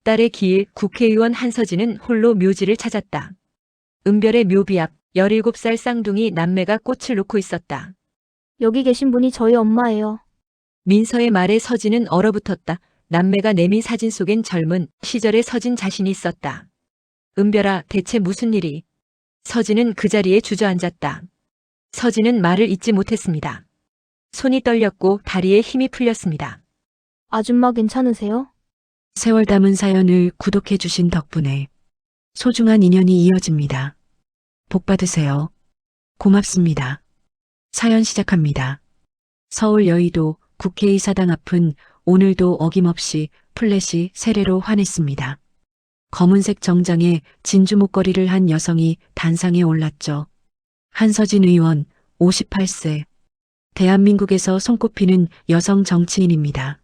딸의 기일 국회의원 한서진은 홀로 묘지를 찾았다. 은별의 묘비 앞 17살 쌍둥이 남매가 꽃을 놓고 있었다. 여기 계신 분이 저희 엄마예요. 민서의 말에 서진은 얼어붙었다. 남매가 내민 사진 속엔 젊은 시절의 서진 자신이 있었다. 은별아, 대체 무슨 일이? 서진은 그 자리에 주저앉았다. 서진은 말을 잇지 못했습니다. 손이 떨렸고 다리에 힘이 풀렸습니다. 아줌마 괜찮으세요? 세월 담은 사연을 구독해 주신 덕분에 소중한 인연이 이어집니다. 복 받으세요. 고맙습니다. 사연 시작합니다. 서울 여의도 국회의사당 앞은 오늘도 어김없이 플래시 세례로 환했습니다. 검은색 정장에 진주 목걸이를 한 여성이 단상에 올랐죠. 한서진 의원 58세. 대한민국에서 손꼽히는 여성 정치인입니다.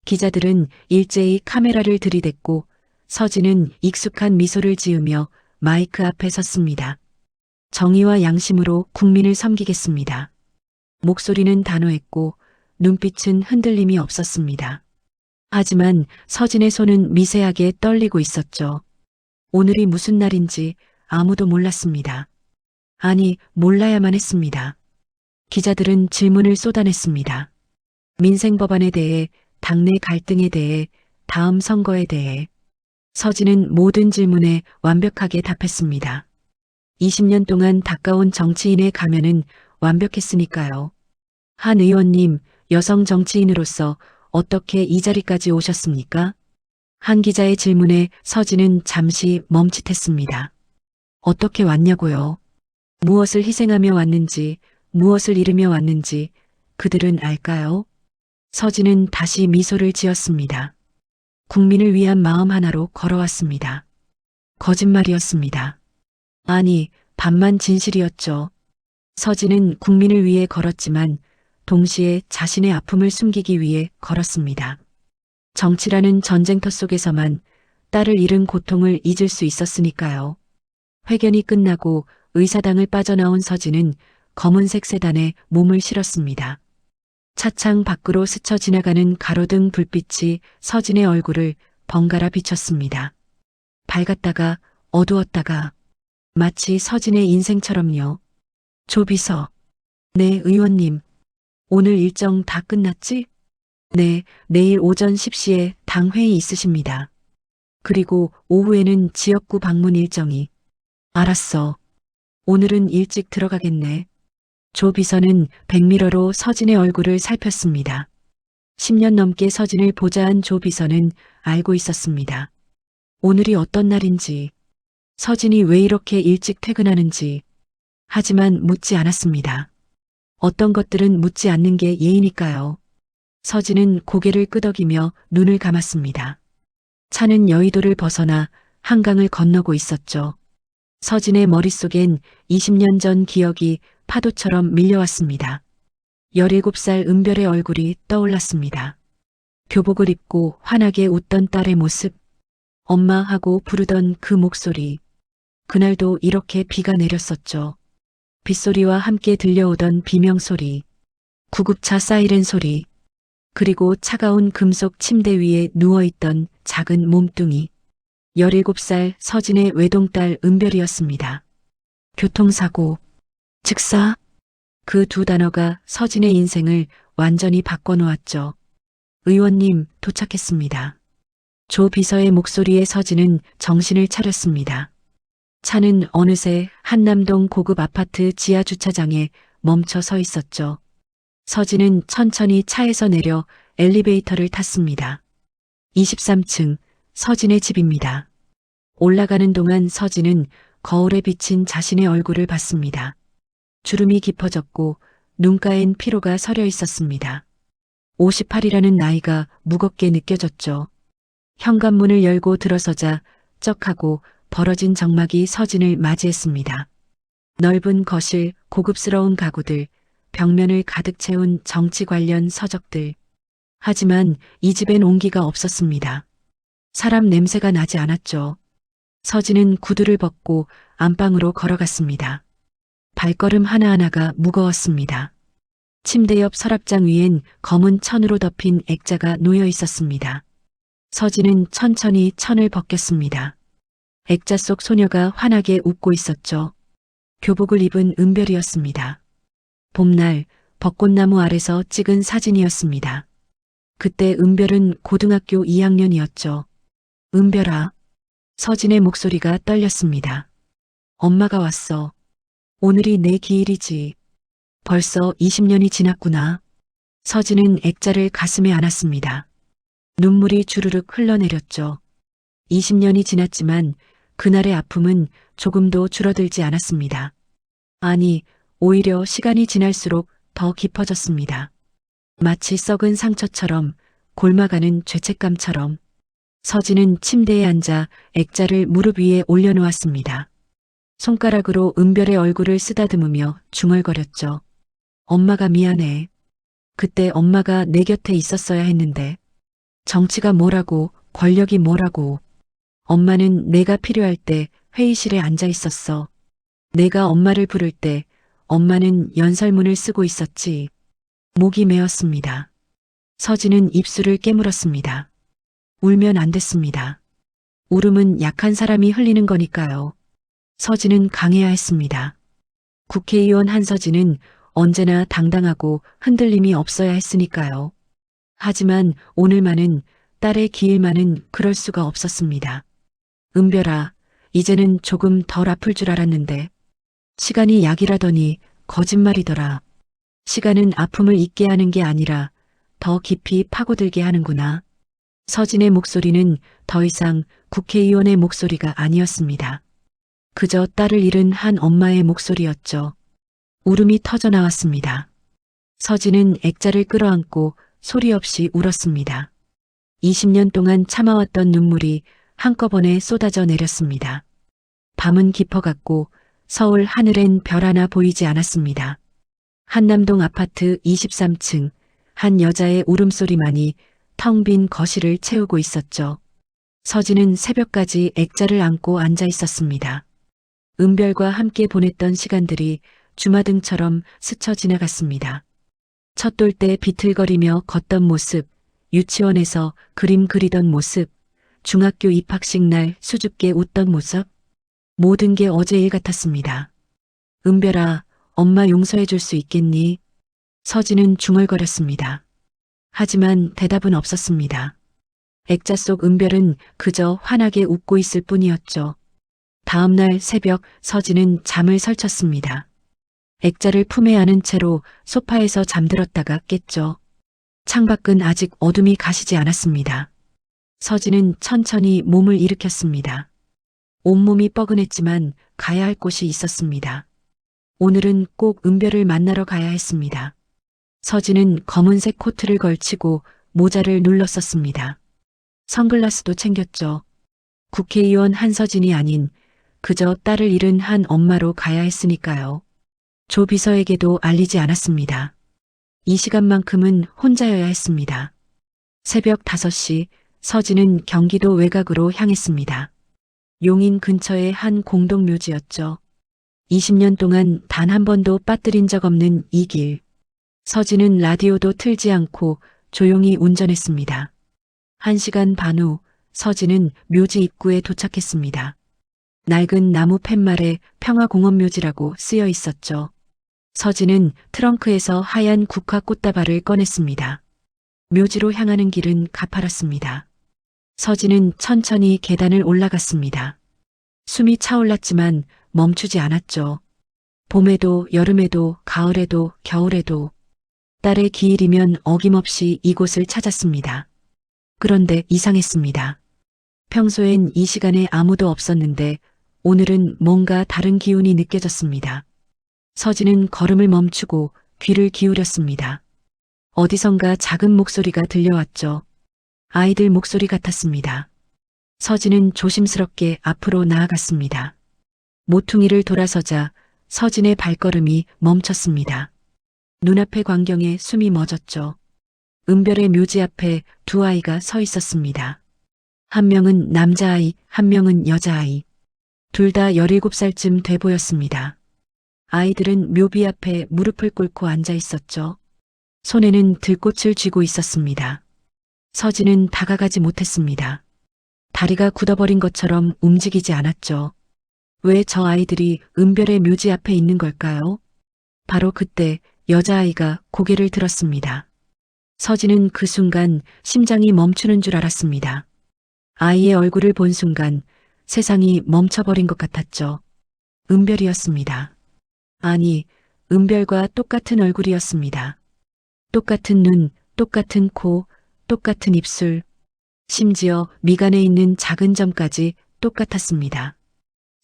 기자들은 일제히 카메라를 들이댔고 서진은 익숙한 미소를 지으며 마이크 앞에 섰습니다. 정의와 양심으로 국민을 섬기겠습니다. 목소리는 단호했고 눈빛은 흔들림이 없었습니다. 하지만 서진의 손은 미세하게 떨리고 있었죠. 오늘이 무슨 날인지 아무도 몰랐습니다. 아니, 몰라야만 했습니다. 기자들은 질문을 쏟아냈습니다. 민생법안에 대해, 당내 갈등에 대해, 다음 선거에 대해. 서진은 모든 질문에 완벽하게 답했습니다. 20년 동안 닦아온 정치인의 가면은 완벽했으니까요. 한 의원님, 여성 정치인으로서 어떻게 이 자리까지 오셨습니까? 한 기자의 질문에 서진은 잠시 멈칫했습니다. 어떻게 왔냐고요? 무엇을 희생하며 왔는지, 무엇을 잃으며 왔는지 그들은 알까요? 서진은 다시 미소를 지었습니다. 국민을 위한 마음 하나로 걸어왔습니다. 거짓말이었습니다. 아니, 반만 진실이었죠. 서진은 국민을 위해 걸었지만 동시에 자신의 아픔을 숨기기 위해 걸었습니다. 정치라는 전쟁터 속에서만 딸을 잃은 고통을 잊을 수 있었으니까요. 회견이 끝나고 의사당을 빠져나온 서진은 검은색 세단에 몸을 실었습니다. 차창 밖으로 스쳐 지나가는 가로등 불빛이 서진의 얼굴을 번갈아 비췄습니다. 밝았다가 어두웠다가 마치 서진의 인생처럼요. 조비서. 네, 의원님. 오늘 일정 다 끝났지? 네, 내일 오전 10시에 당회의 있으십니다. 그리고 오후에는 지역구 방문 일정이. 알았어. 오늘은 일찍 들어가겠네. 조 비서는 백미러로 서진의 얼굴을 살폈습니다. 10년 넘게 서진을 보좌한 조 비서는 알고 있었습니다. 오늘이 어떤 날인지, 서진이 왜 이렇게 일찍 퇴근하는지, 하지만 묻지 않았습니다. 어떤 것들은 묻지 않는 게 예의니까요. 서진은 고개를 끄덕이며 눈을 감았습니다. 차는 여의도를 벗어나 한강을 건너고 있었죠. 서진의 머릿속엔 20년 전 기억이 파도처럼 밀려왔습니다. 17살 은별의 얼굴이 떠올랐습니다. 교복을 입고 환하게 웃던 딸의 모습, 엄마 하고 부르던 그 목소리. 그날도 이렇게 비가 내렸었죠. 빗소리와 함께 들려오던 비명소리, 구급차 사이렌 소리, 그리고 차가운 금속 침대 위에 누워있던 작은 몸뚱이. 17살 서진의 외동딸 은별이었습니다. 교통사고, 즉사. 그 두 단어가 서진의 인생을 완전히 바꿔놓았죠. 의원님, 도착했습니다. 조 비서의 목소리에 서진은 정신을 차렸습니다. 차는 어느새 한남동 고급 아파트 지하 주차장에 멈춰 서 있었죠. 서진은 천천히 차에서 내려 엘리베이터를 탔습니다. 23층 서진의 집입니다. 올라가는 동안 서진은 거울에 비친 자신의 얼굴을 봤습니다. 주름이 깊어졌고 눈가엔 피로가 서려 있었습니다. 58이라는 나이가 무겁게 느껴졌죠. 현관문을 열고 들어서자 쩍하고 벌어진 정막이 서진을 맞이했습니다. 넓은 거실, 고급스러운 가구들, 벽면을 가득 채운 정치 관련 서적들. 하지만 이 집엔 온기가 없었습니다. 사람 냄새가 나지 않았죠. 서진은 구두를 벗고 안방으로 걸어갔습니다. 발걸음 하나하나가 무거웠습니다. 침대 옆 서랍장 위엔 검은 천으로 덮인 액자가 놓여 있었습니다. 서진은 천천히 천을 벗겼습니다. 액자 속 소녀가 환하게 웃고 있었죠. 교복을 입은 은별이었습니다. 봄날 벚꽃나무 아래서 찍은 사진이었습니다. 그때 은별은 고등학교 2학년이었죠. 은별아. 서진의 목소리가 떨렸습니다. 엄마가 왔어. 오늘이 내 기일이지. 벌써 20년이 지났구나. 서진은 액자를 가슴에 안았습니다. 눈물이 주르륵 흘러내렸죠. 20년이 지났지만 그날의 아픔은 조금도 줄어들지 않았습니다. 아니, 오히려 시간이 지날수록 더 깊어졌습니다. 마치 썩은 상처처럼, 골마가는 죄책감처럼. 서진은 침대에 앉아 액자를 무릎 위에 올려놓았습니다. 손가락으로 은별의 얼굴을 쓰다듬으며 중얼거렸죠. 엄마가 미안해. 그때 엄마가 내 곁에 있었어야 했는데. 정치가 뭐라고, 권력이 뭐라고. 엄마는 내가 필요할 때 회의실에 앉아 있었어. 내가 엄마를 부를 때 엄마는 연설문을 쓰고 있었지. 목이 메었습니다. 서진은 입술을 깨물었습니다. 울면 안 됐습니다. 울음은 약한 사람이 흘리는 거니까요. 서진은 강해야 했습니다. 국회의원 한서진은 언제나 당당하고 흔들림이 없어야 했으니까요. 하지만 오늘만은, 딸의 기일만은 그럴 수가 없었습니다. 은별아, 이제는 조금 덜 아플 줄 알았는데. 시간이 약이라더니 거짓말이더라. 시간은 아픔을 잊게 하는 게 아니라 더 깊이 파고들게 하는구나. 서진의 목소리는 더 이상 국회의원의 목소리가 아니었습니다. 그저 딸을 잃은 한 엄마의 목소리였죠. 울음이 터져 나왔습니다. 서진은 액자를 끌어안고 소리 없이 울었습니다. 20년 동안 참아왔던 눈물이 한꺼번에 쏟아져 내렸습니다. 밤은 깊어갔고 서울 하늘엔 별 하나 보이지 않았습니다. 한남동 아파트 23층, 한 여자의 울음소리만이 텅 빈 거실을 채우고 있었죠. 서진은 새벽까지 액자를 안고 앉아 있었습니다. 은별과 함께 보냈던 시간들이 주마등처럼 스쳐 지나갔습니다. 첫 돌 때 비틀거리며 걷던 모습, 유치원에서 그림 그리던 모습, 중학교 입학식 날 수줍게 웃던 모습, 모든 게 어제 일 같았습니다. 은별아, 엄마 용서해 줄 수 있겠니? 서진은 중얼거렸습니다. 하지만 대답은 없었습니다. 액자 속 은별은 그저 환하게 웃고 있을 뿐이었죠. 다음 날 새벽 서진은 잠을 설쳤습니다. 액자를 품에 안은 채로 소파에서 잠들었다가 깼죠. 창밖은 아직 어둠이 가시지 않았습니다. 서진은 천천히 몸을 일으켰습니다. 온몸이 뻐근했지만 가야 할 곳이 있었습니다. 오늘은 꼭 은별을 만나러 가야 했습니다. 서진은 검은색 코트를 걸치고 모자를 눌렀었습니다. 선글라스도 챙겼죠. 국회의원 한서진이 아닌 그저 딸을 잃은 한 엄마로 가야 했으니까요. 조 비서에게도 알리지 않았습니다. 이 시간만큼은 혼자여야 했습니다. 새벽 5시 서진은 경기도 외곽으로 향했습니다. 용인 근처의 한 공동묘지였죠. 20년 동안 단 한 번도 빠뜨린 적 없는 이 길. 서진은 라디오도 틀지 않고 조용히 운전했습니다. 1시간 반 후 서진은 묘지 입구에 도착했습니다. 낡은 나무 팻말에 평화공원묘지라고 쓰여 있었죠. 서진은 트렁크에서 하얀 국화 꽃다발을 꺼냈습니다. 묘지로 향하는 길은 가파랐습니다. 서진은 천천히 계단을 올라갔습니다. 숨이 차올랐지만 멈추지 않았죠. 봄에도 여름에도 가을에도 겨울에도 딸의 기일이면 어김없이 이곳을 찾았습니다. 그런데 이상했습니다. 평소엔 이 시간에 아무도 없었는데 오늘은 뭔가 다른 기운이 느껴졌습니다. 서진은 걸음을 멈추고 귀를 기울였습니다. 어디선가 작은 목소리가 들려왔죠. 아이들 목소리 같았습니다. 서진은 조심스럽게 앞으로 나아갔습니다. 모퉁이를 돌아서자 서진의 발걸음이 멈췄습니다. 눈앞의 광경에 숨이 멎었죠. 은별의 묘지 앞에 두 아이가 서 있었습니다. 한 명은 남자아이, 한 명은 여자아이. 둘 다 17살쯤 돼 보였습니다. 아이들은 묘비 앞에 무릎을 꿇고 앉아 있었죠. 손에는 들꽃을 쥐고 있었습니다. 서진은 다가가지 못했습니다. 다리가 굳어버린 것처럼 움직이지 않았죠. 왜 저 아이들이 은별의 묘지 앞에 있는 걸까요? 바로 그때 여자아이가 고개를 들었습니다. 서진은 그 순간 심장이 멈추는 줄 알았습니다. 아이의 얼굴을 본 순간 세상이 멈춰버린 것 같았죠. 은별이었습니다. 아니, 은별과 똑같은 얼굴이었습니다. 똑같은 눈, 똑같은 코, 똑같은 입술, 심지어 미간에 있는 작은 점까지 똑같았습니다.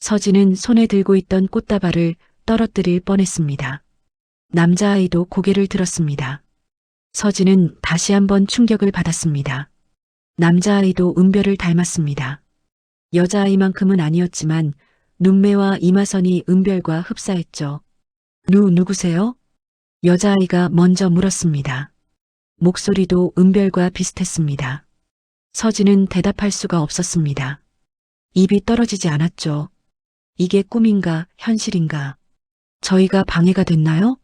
서진은 손에 들고 있던 꽃다발을 떨어뜨릴 뻔했습니다. 남자아이도 고개를 들었습니다. 서진은 다시 한번 충격을 받았습니다. 남자아이도 은별을 닮았습니다. 여자아이만큼은 아니었지만 눈매와 이마선이 은별과 흡사했죠. 누구세요? 여자아이가 먼저 물었습니다. 목소리도 은별과 비슷했습니다. 서진은 대답할 수가 없었습니다. 입이 떨어지지 않았죠. 이게 꿈인가 현실인가? 저희가 방해가 됐나요?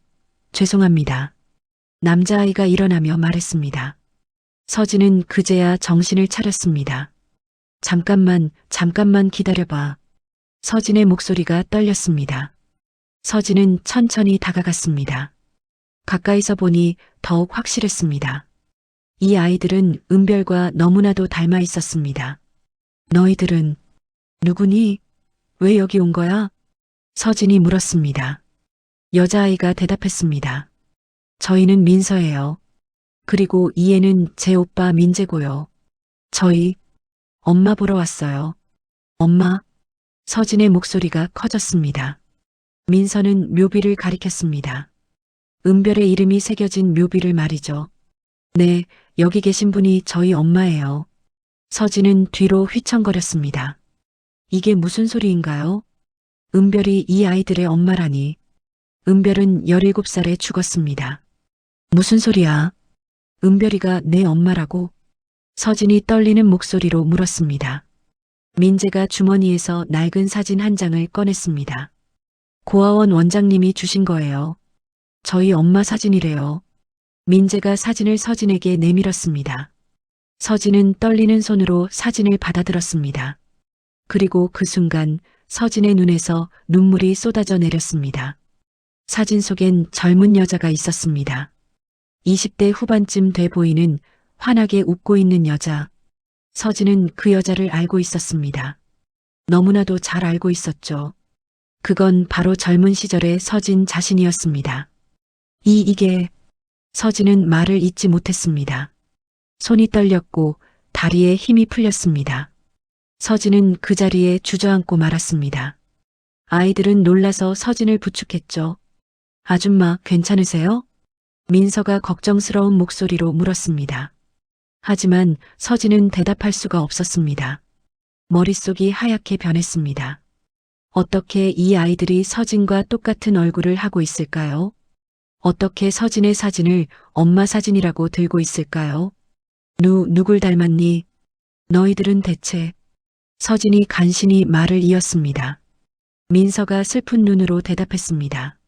죄송합니다. 남자아이가 일어나며 말했습니다. 서진은 그제야 정신을 차렸습니다. 잠깐만 기다려봐. 서진의 목소리가 떨렸습니다. 서진은 천천히 다가갔습니다. 가까이서 보니 더욱 확실했습니다. 이 아이들은 은별과 너무나도 닮아 있었습니다. 너희들은 누구니? 왜 여기 온 거야? 서진이 물었습니다. 여자아이가 대답했습니다. 저희는 민서예요. 그리고 이 애는 제 오빠 민재고요. 저희 엄마 보러 왔어요. 엄마? 서진의 목소리가 커졌습니다. 민서는 묘비를 가리켰습니다. 은별의 이름이 새겨진 묘비를 말이죠. 네, 여기 계신 분이 저희 엄마예요. 서진은 뒤로 휘청거렸습니다. 이게 무슨 소리인가요? 은별이 이 아이들의 엄마라니. 은별은 17살에 죽었습니다. 무슨 소리야? 은별이가 내 엄마라고? 서진이 떨리는 목소리로 물었습니다. 민재가 주머니에서 낡은 사진 한 장을 꺼냈습니다. 고아원 원장님이 주신 거예요. 저희 엄마 사진이래요. 민재가 사진을 서진에게 내밀었습니다. 서진은 떨리는 손으로 사진을 받아들었습니다. 그리고 그 순간 서진의 눈에서 눈물이 쏟아져 내렸습니다. 사진 속엔 젊은 여자가 있었습니다. 20대 후반쯤 돼 보이는 환하게 웃고 있는 여자. 서진은 그 여자를 알고 있었습니다. 너무나도 잘 알고 있었죠. 그건 바로 젊은 시절의 서진 자신이었습니다. 이게... 서진은 말을 잇지 못했습니다. 손이 떨렸고 다리에 힘이 풀렸습니다. 서진은 그 자리에 주저앉고 말았습니다. 아이들은 놀라서 서진을 부축했죠. 아줌마 괜찮으세요? 민서가 걱정스러운 목소리로 물었습니다. 하지만 서진은 대답할 수가 없었습니다. 머릿속이 하얗게 변했습니다. 어떻게 이 아이들이 서진과 똑같은 얼굴을 하고 있을까요? 어떻게 서진의 사진을 엄마 사진이라고 들고 있을까요? 누굴 닮았니? 너희들은 대체... 서진이 간신히 말을 이었습니다. 민서가 슬픈 눈으로 대답했습니다.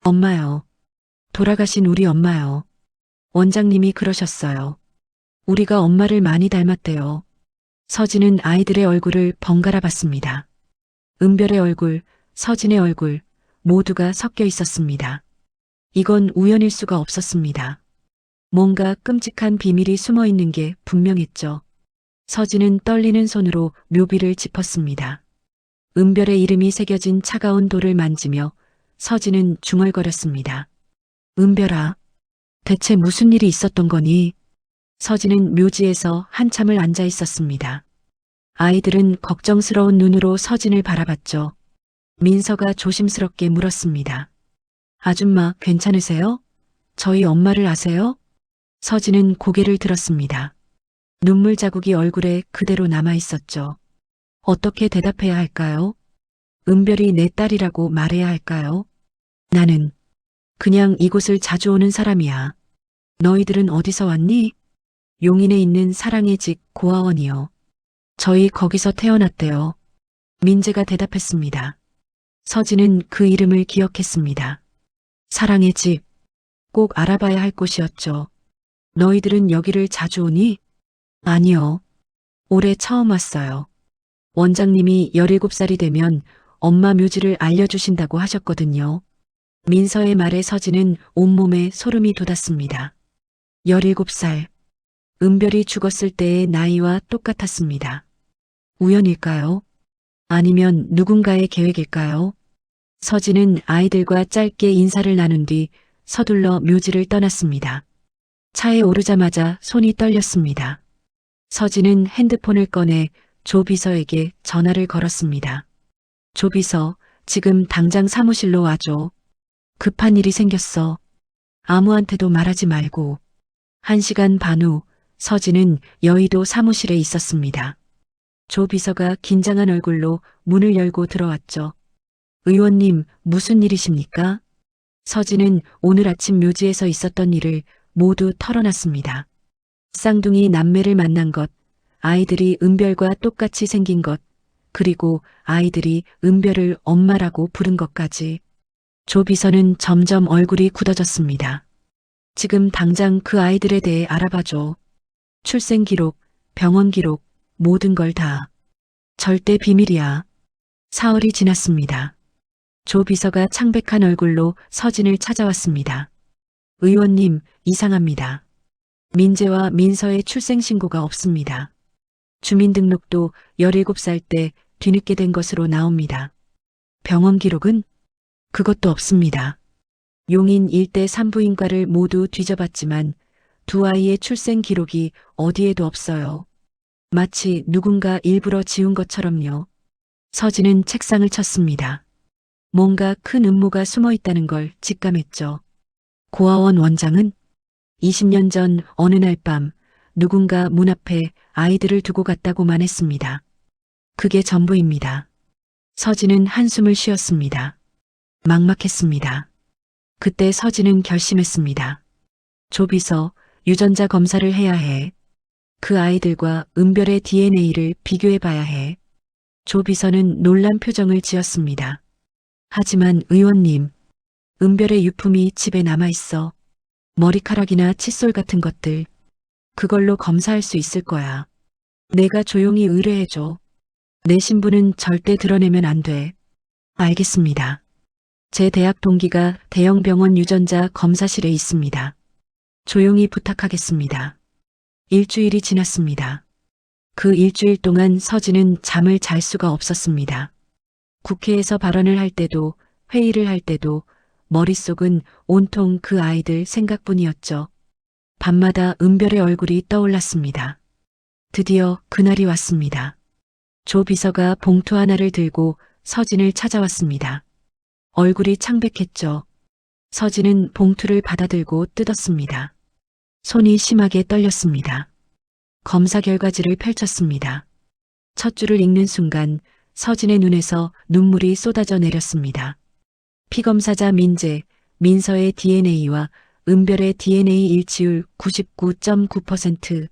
엄마요. 돌아가신 우리 엄마요. 원장님이 그러셨어요. 우리가 엄마를 많이 닮았대요. 서진은 아이들의 얼굴을 번갈아 봤습니다. 은별의 얼굴, 서진의 얼굴 모두가 섞여 있었습니다. 이건 우연일 수가 없었습니다. 뭔가 끔찍한 비밀이 숨어 있는 게 분명했죠. 서진은 떨리는 손으로 묘비를 짚었습니다. 은별의 이름이 새겨진 차가운 돌을 만지며 서진은 중얼거렸습니다. 은별아, 대체 무슨 일이 있었던 거니? 서진은 묘지에서 한참을 앉아 있었습니다. 아이들은 걱정스러운 눈으로 서진을 바라봤죠. 민서가 조심스럽게 물었습니다. 아줌마 괜찮으세요? 저희 엄마를 아세요? 서진은 고개를 들었습니다. 눈물 자국이 얼굴에 그대로 남아 있었죠. 어떻게 대답해야 할까요? 은별이 내 딸이라고 말해야 할까요? 나는 그냥 이곳을 자주 오는 사람이야. 너희들은 어디서 왔니? 용인에 있는 사랑의 집 고아원이요. 저희 거기서 태어났대요. 민재가 대답했습니다. 서진은 그 이름을 기억했습니다. 사랑의 집, 꼭 알아봐야 할 곳이었죠. 너희들은 여기를 자주 오니? 아니요. 올해 처음 왔어요. 원장님이 17살이 되면 엄마 묘지를 알려주신다고 하셨거든요. 민서의 말에 서진은 온몸에 소름이 돋았습니다. 17살. 은별이 죽었을 때의 나이와 똑같았습니다. 우연일까요? 아니면 누군가의 계획일까요? 서진은 아이들과 짧게 인사를 나눈 뒤 서둘러 묘지를 떠났습니다. 차에 오르자마자 손이 떨렸습니다. 서진은 핸드폰을 꺼내 조 비서에게 전화를 걸었습니다. 조 비서, 지금 당장 사무실로 와줘. 급한 일이 생겼어. 아무한테도 말하지 말고. 1시간 반 후 서진은 여의도 사무실에 있었습니다. 조 비서가 긴장한 얼굴로 문을 열고 들어왔죠. 의원님, 무슨 일이십니까? 서진은 오늘 아침 묘지에서 있었던 일을 모두 털어놨습니다. 쌍둥이 남매를 만난 것, 아이들이 은별과 똑같이 생긴 것, 그리고 아이들이 은별을 엄마라고 부른 것까지. 조 비서는 점점 얼굴이 굳어졌습니다. 지금 당장 그 아이들에 대해 알아봐줘. 출생 기록, 병원 기록, 모든 걸 다. 절대 비밀이야. 사흘이 지났습니다. 조 비서가 창백한 얼굴로 서진을 찾아왔습니다. 의원님, 이상합니다. 민재와 민서의 출생신고가 없습니다. 주민등록도 17살 때 뒤늦게 된 것으로 나옵니다. 병원 기록은? 그것도 없습니다. 용인 일대 산부인과를 모두 뒤져봤지만 두 아이의 출생 기록이 어디에도 없어요. 마치 누군가 일부러 지운 것처럼요. 서진은 책상을 쳤습니다. 뭔가 큰 음모가 숨어 있다는 걸 직감했죠. 고아원 원장은 20년 전 어느 날 밤 누군가 문 앞에 아이들을 두고 갔다고만 했습니다. 그게 전부입니다. 서진은 한숨을 쉬었습니다. 막막했습니다. 그때 서진은 결심했습니다. 조 비서, 유전자 검사를 해야 해. 그 아이들과 은별의 DNA를 비교해 봐야 해. 조 비서는 놀란 표정을 지었습니다. 하지만 의원님, 은별의 유품이 집에 남아있어. 머리카락이나 칫솔 같은 것들. 그걸로 검사할 수 있을 거야. 내가 조용히 의뢰해줘. 내 신분은 절대 드러내면 안 돼. 알겠습니다. 제 대학 동기가 대형 병원 유전자 검사실에 있습니다. 조용히 부탁하겠습니다. 일주일이 지났습니다. 그 일주일 동안 서진은 잠을 잘 수가 없었습니다. 국회에서 발언을 할 때도 회의를 할 때도 머릿속은 온통 그 아이들 생각뿐이었죠. 밤마다 은별의 얼굴이 떠올랐습니다. 드디어 그날이 왔습니다. 조 비서가 봉투 하나를 들고 서진을 찾아왔습니다. 얼굴이 창백했죠. 서진은 봉투를 받아들고 뜯었습니다. 손이 심하게 떨렸습니다. 검사 결과지를 펼쳤습니다. 첫 줄을 읽는 순간 서진의 눈에서 눈물이 쏟아져 내렸습니다. 피검사자 민재, 민서의 DNA와 은별의 DNA 일치율 99.9%.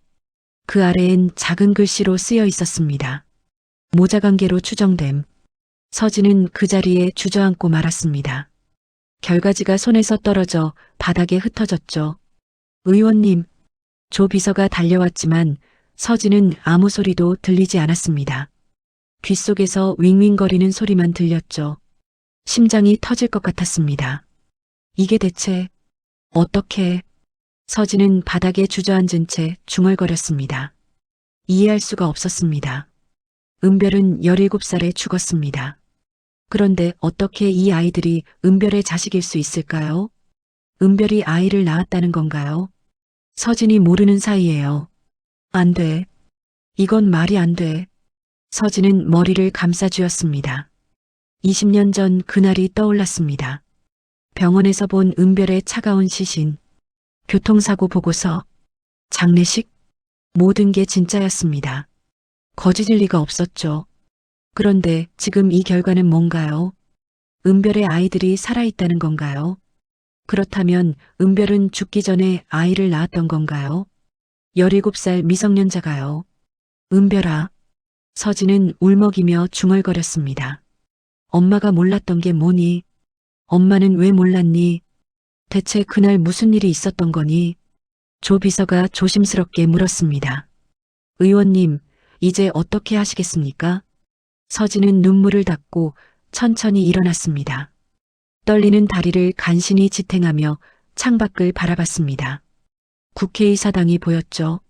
그 아래엔 작은 글씨로 쓰여 있었습니다. 모자관계로 추정됨. 서진은 그 자리에 주저앉고 말았습니다. 결과지가 손에서 떨어져 바닥에 흩어졌죠. 의원님, 조 비서가 달려왔지만 서진은 아무 소리도 들리지 않았습니다. 귓속에서 윙윙거리는 소리만 들렸죠. 심장이 터질 것 같았습니다. 이게 대체 어떻게? 서진은 바닥에 주저앉은 채 중얼거렸습니다. 이해할 수가 없었습니다. 은별은 17살에 죽었습니다. 그런데 어떻게 이 아이들이 은별의 자식일 수 있을까요? 은별이 아이를 낳았다는 건가요? 서진이 모르는 사이예요. 안 돼. 이건 말이 안 돼. 서진은 머리를 감싸쥐었습니다. 20년 전 그날이 떠올랐습니다. 병원에서 본 은별의 차가운 시신, 교통사고 보고서, 장례식, 모든 게 진짜였습니다. 거짓일 리가 없었죠. 그런데 지금 이 결과는 뭔가요? 은별의 아이들이 살아있다는 건가요? 그렇다면 은별은 죽기 전에 아이를 낳았던 건가요? 17살 미성년자가요. 은별아. 서진은 울먹이며 중얼거렸습니다. 엄마가 몰랐던 게 뭐니? 엄마는 왜 몰랐니? 대체 그날 무슨 일이 있었던 거니? 조 비서가 조심스럽게 물었습니다. 의원님, 이제 어떻게 하시겠습니까? 서진은 눈물을 닦고 천천히 일어났습니다. 떨리는 다리를 간신히 지탱하며 창밖을 바라봤습니다. 국회의사당이 보였죠.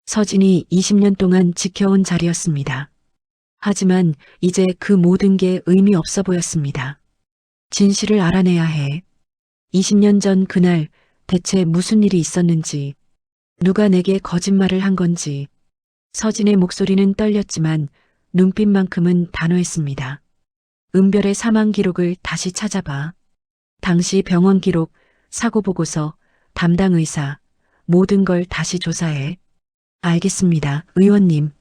서진이 20년 동안 지켜온 자리였습니다. 하지만 이제 그 모든 게 의미 없어 보였습니다. 진실을 알아내야 해. 20년 전 그날 대체 무슨 일이 있었는지, 누가 내게 거짓말을 한 건지. 서진의 목소리는 떨렸지만 눈빛만큼은 단호했습니다. 은별의 사망 기록을 다시 찾아봐. 당시 병원 기록, 사고 보고서, 담당 의사, 모든 걸 다시 조사해. 알겠습니다, 의원님.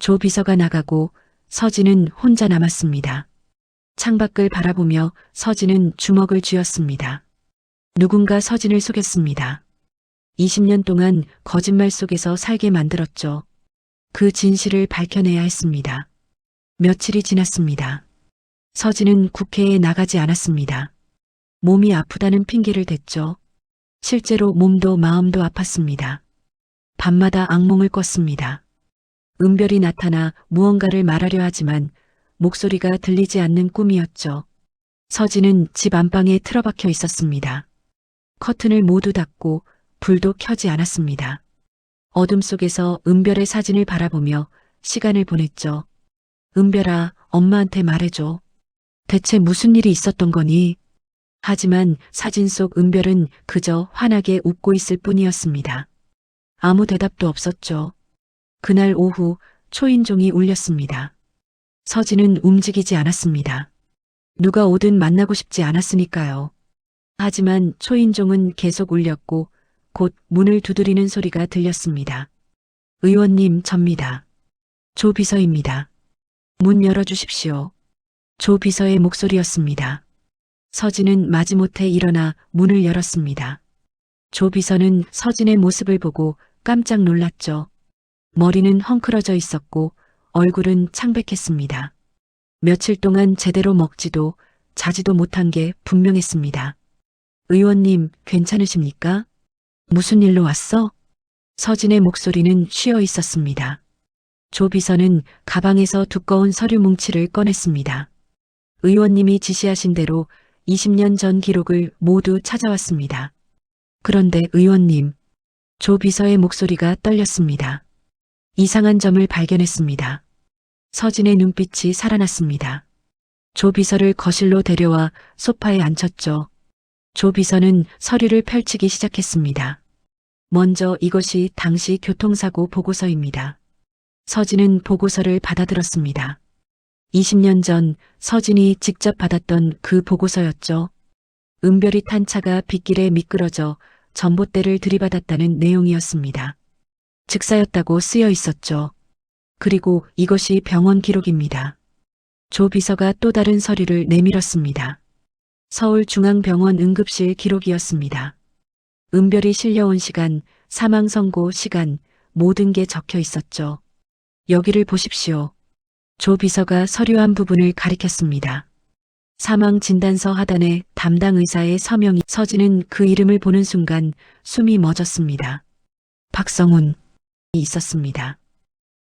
조 비서가 나가고 서진은 혼자 남았습니다. 창밖을 바라보며 서진은 주먹을 쥐었습니다. 누군가 서진을 속였습니다. 20년 동안 거짓말 속에서 살게 만들었죠. 그 진실을 밝혀내야 했습니다. 며칠이 지났습니다. 서진은 국회에 나가지 않았습니다. 몸이 아프다는 핑계를 댔죠. 실제로 몸도 마음도 아팠습니다. 밤마다 악몽을 꿨습니다. 은별이 나타나 무언가를 말하려 하지만 목소리가 들리지 않는 꿈이었죠. 서진은 집 안방에 틀어박혀 있었습니다. 커튼을 모두 닫고 불도 켜지 않았습니다. 어둠 속에서 은별의 사진을 바라보며 시간을 보냈죠. 은별아, 엄마한테 말해줘. 대체 무슨 일이 있었던 거니? 하지만 사진 속 은별은 그저 환하게 웃고 있을 뿐이었습니다. 아무 대답도 없었죠. 그날 오후 초인종이 울렸습니다. 서진은 움직이지 않았습니다. 누가 오든 만나고 싶지 않았으니까요. 하지만 초인종은 계속 울렸고 곧 문을 두드리는 소리가 들렸습니다. 의원님, 접니다. 조 비서입니다. 문 열어주십시오. 조 비서의 목소리였습니다. 서진은 마지못해 일어나 문을 열었습니다. 조 비서는 서진의 모습을 보고 깜짝 놀랐죠. 머리는 헝클어져 있었고 얼굴은 창백했습니다. 며칠 동안 제대로 먹지도 자지도 못한 게 분명했습니다. 의원님, 괜찮으십니까? 무슨 일로 왔어? 서진의 목소리는 쉬어 있었습니다. 조 비서는 가방에서 두꺼운 서류 뭉치를 꺼냈습니다. 의원님이 지시하신 대로 20년 전 기록을 모두 찾아왔습니다. 그런데 의원님, 조 비서의 목소리가 떨렸습니다. 이상한 점을 발견했습니다. 서진의 눈빛이 살아났습니다. 조 비서를 거실로 데려와 소파에 앉혔죠. 조 비서는 서류를 펼치기 시작했습니다. 먼저 이것이 당시 교통사고 보고서입니다. 서진은 보고서를 받아들었습니다. 20년 전 서진이 직접 받았던 그 보고서였죠. 은별이 탄 차가 빗길에 미끄러져 전봇대를 들이받았다는 내용이었습니다. 즉사였다고 쓰여 있었죠. 그리고 이것이 병원 기록입니다. 조 비서가 또 다른 서류를 내밀었습니다. 서울중앙병원 응급실 기록이었습니다. 은별이 실려온 시간, 사망 선고 시간, 모든 게 적혀 있었죠. 여기를 보십시오. 조 비서가 서류 한 부분을 가리켰습니다. 사망 진단서 하단에 담당 의사의 서명이. 서진은 그 이름을 보는 순간 숨이 멎었습니다. 박성훈이 있었습니다.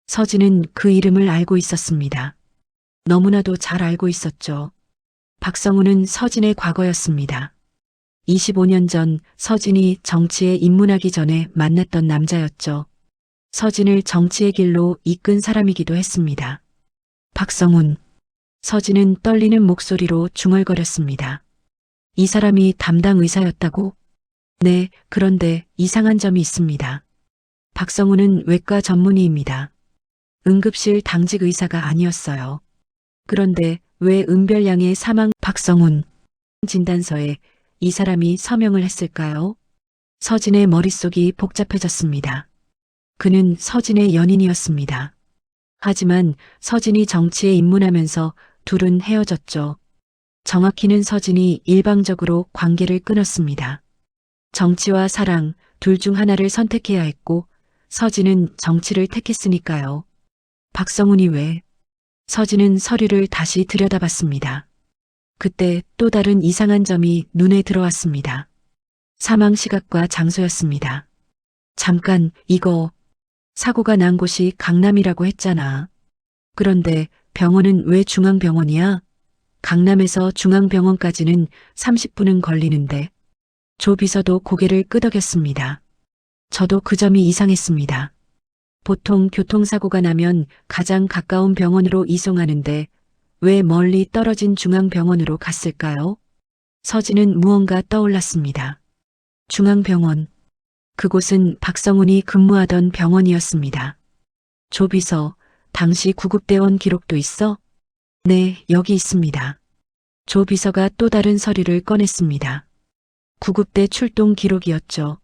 서진은 그 이름을 알고 있었습니다. 너무나도 잘 알고 있었죠. 박성훈은 서진의 과거였습니다. 25년 전 서진이 정치에 입문하기 전에 만났던 남자였죠. 서진을 정치의 길로 이끈 사람이기도 했습니다. 박성훈. 서진은 떨리는 목소리로 중얼거렸습니다. 이 사람이 담당 의사였다고? 네, 그런데 이상한 점이 있습니다. 박성훈은 외과 전문의입니다. 응급실 당직 의사가 아니었어요. 그런데 왜 은별 양의 사망 박성훈 진단서에 이 사람이 서명을 했을까요? 서진의 머릿속이 복잡해졌습니다. 그는 서진의 연인이었습니다. 하지만 서진이 정치에 입문하면서 둘은 헤어졌죠. 정확히는 서진이 일방적으로 관계를 끊었습니다. 정치와 사랑 둘 중 하나를 선택해야 했고 서진은 정치를 택했으니까요. 박성훈이 왜? 서진은 서류를 다시 들여다봤습니다. 그때 또 다른 이상한 점이 눈에 들어왔습니다. 사망 시각과 장소였습니다. 잠깐, 이거 사고가 난 곳이 강남이라고 했잖아. 그런데 병원은 왜 중앙병원이야? 강남에서 중앙병원까지는 30분은 걸리는데. 조 비서도 고개를 끄덕였습니다. 저도 그 점이 이상했습니다. 보통 교통사고가 나면 가장 가까운 병원으로 이송하는데 왜 멀리 떨어진 중앙병원으로 갔을까요? 서진은 무언가 떠올랐습니다. 중앙병원. 그곳은 박성훈이 근무하던 병원이었습니다. 조 비서, 당시 구급대원 기록도 있어? 네, 여기 있습니다. 조 비서가 또 다른 서류를 꺼냈습니다. 구급대 출동 기록이었죠.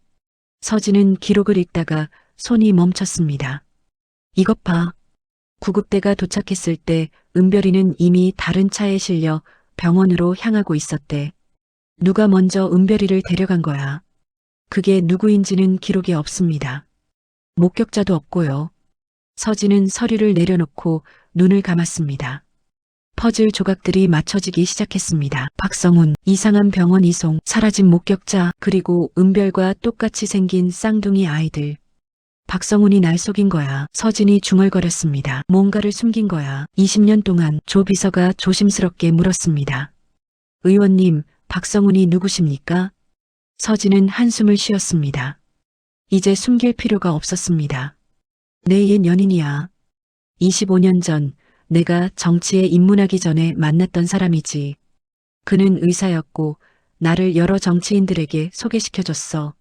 서진은 기록을 읽다가 손이 멈췄습니다. 이것 봐. 구급대가 도착했을 때 은별이는 이미 다른 차에 실려 병원으로 향하고 있었대. 누가 먼저 은별이를 데려간 거야. 그게 누구인지는 기록에 없습니다. 목격자도 없고요. 서진은 서류를 내려놓고 눈을 감았습니다. 퍼즐 조각들이 맞춰지기 시작했습니다. 박성훈, 이상한 병원 이송, 사라진 목격자, 그리고 은별과 똑같이 생긴 쌍둥이 아이들. 박성훈이 날 속인 거야. 서진이 중얼거렸습니다. 뭔가를 숨긴 거야. 20년 동안. 조 비서가 조심스럽게 물었습니다. 의원님, 박성훈이 누구십니까? 서진은 한숨을 쉬었습니다. 이제 숨길 필요가 없었습니다. 내 옛 연인이야. 25년 전 내가 정치에 입문하기 전에 만났던 사람이지. 그는 의사였고 나를 여러 정치인들에게 소개시켜줬어.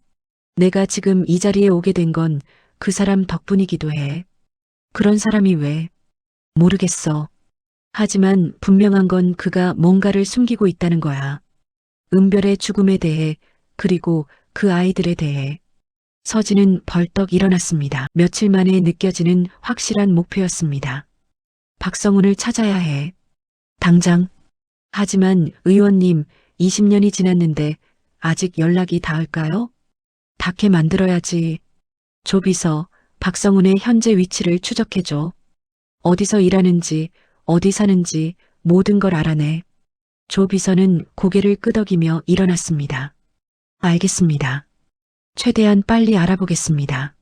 내가 지금 이 자리에 오게 된 건 그 사람 덕분이기도 해. 그런 사람이 왜? 모르겠어. 하지만 분명한 건 그가 뭔가를 숨기고 있다는 거야. 은별의 죽음에 대해, 그리고 그 아이들에 대해. 서진은 벌떡 일어났습니다. 며칠 만에 느껴지는 확실한 목표였습니다. 박성훈을 찾아야 해. 당장. 하지만 의원님, 20년이 지났는데 아직 연락이 닿을까요? 닿게 만들어야지. 조 비서, 박성훈의 현재 위치를 추적해줘. 어디서 일하는지, 어디 사는지 모든 걸 알아내. 조 비서는 고개를 끄덕이며 일어났습니다. 알겠습니다. 최대한 빨리 알아보겠습니다.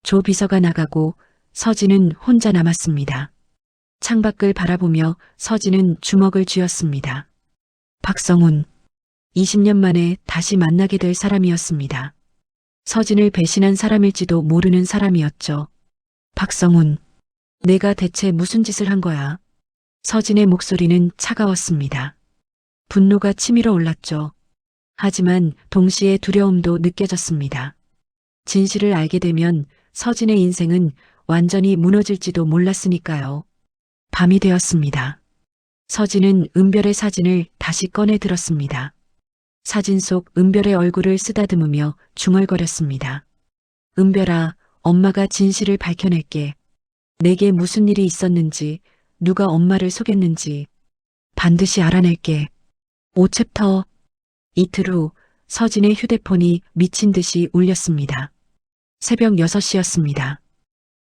조 비서가 나가고 서진은 혼자 남았습니다. 창밖을 바라보며 서진은 주먹을 쥐었습니다. 박성훈. 20년 만에 다시 만나게 될 사람이었습니다. 서진을 배신한 사람일지도 모르는 사람이었죠. 박성훈. 내가 대체 무슨 짓을 한 거야? 서진의 목소리는 차가웠습니다. 분노가 치밀어 올랐죠. 하지만 동시에 두려움도 느껴졌습니다. 진실을 알게 되면 서진의 인생은 완전히 무너질지도 몰랐으니까요. 밤이 되었습니다. 서진은 은별의 사진을 다시 꺼내 들었습니다. 사진 속 은별의 얼굴을 쓰다듬으며 중얼거렸습니다. 은별아, 엄마가 진실을 밝혀낼게. 내게 무슨 일이 있었는지, 누가 엄마를 속였는지 반드시 알아낼게. 5챕터. 이틀 후 서진의 휴대폰이 미친 듯이 울렸습니다. 새벽 6시였습니다.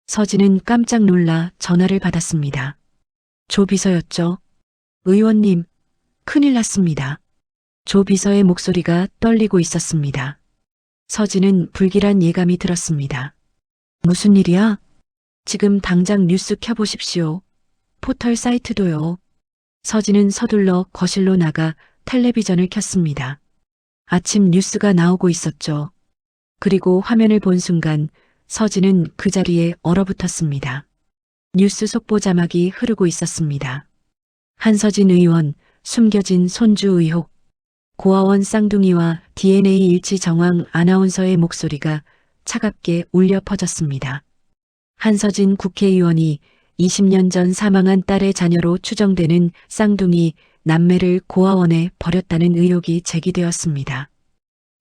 서진은 깜짝 놀라 전화를 받았습니다. 조 비서였죠. 의원님, 큰일 났습니다. 조 비서의 목소리가 떨리고 있었습니다. 서진은 불길한 예감이 들었습니다. 무슨 일이야? 지금 당장 뉴스 켜보십시오. 포털 사이트도요. 서진은 서둘러 거실로 나가 텔레비전을 켰습니다. 아침 뉴스가 나오고 있었죠. 그리고 화면을 본 순간 서진은 그 자리에 얼어붙었습니다. 뉴스 속보 자막이 흐르고 있었습니다. 한서진 의원, 숨겨진 손주 의혹. 고아원 쌍둥이와 DNA 일치 정황. 아나운서의 목소리가 차갑게 울려 퍼졌습니다. 한서진 국회의원이 20년 전 사망한 딸의 자녀로 추정되는 쌍둥이 남매를 고아원에 버렸다는 의혹이 제기되었습니다.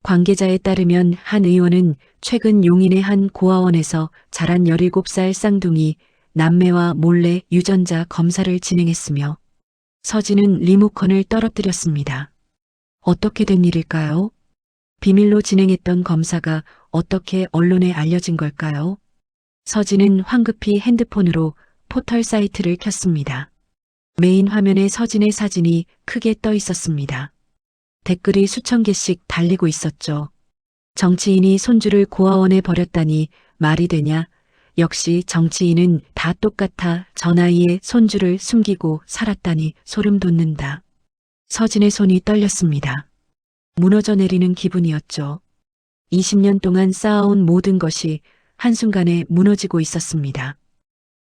관계자에 따르면 한 의원은 최근 용인의 한 고아원에서 자란 17살 쌍둥이 남매와 몰래 유전자 검사를 진행했으며 서진은 리모컨을 떨어뜨렸습니다. 어떻게 된 일일까요? 비밀로 진행했던 검사가 어떻게 언론에 알려진 걸까요? 서진은 황급히 핸드폰으로 포털 사이트를 켰습니다. 메인 화면에 서진의 사진이 크게 떠 있었습니다. 댓글이 수천 개씩 달리고 있었죠. 정치인이 손주를 고아원에 버렸다니 말이 되냐? 역시 정치인은 다 똑같아 저 나이에 손주를 숨기고 살았다니 소름 돋는다. 서진의 손이 떨렸습니다. 무너져 내리는 기분이었죠. 20년 동안 쌓아온 모든 것이 한순간에 무너지고 있었습니다.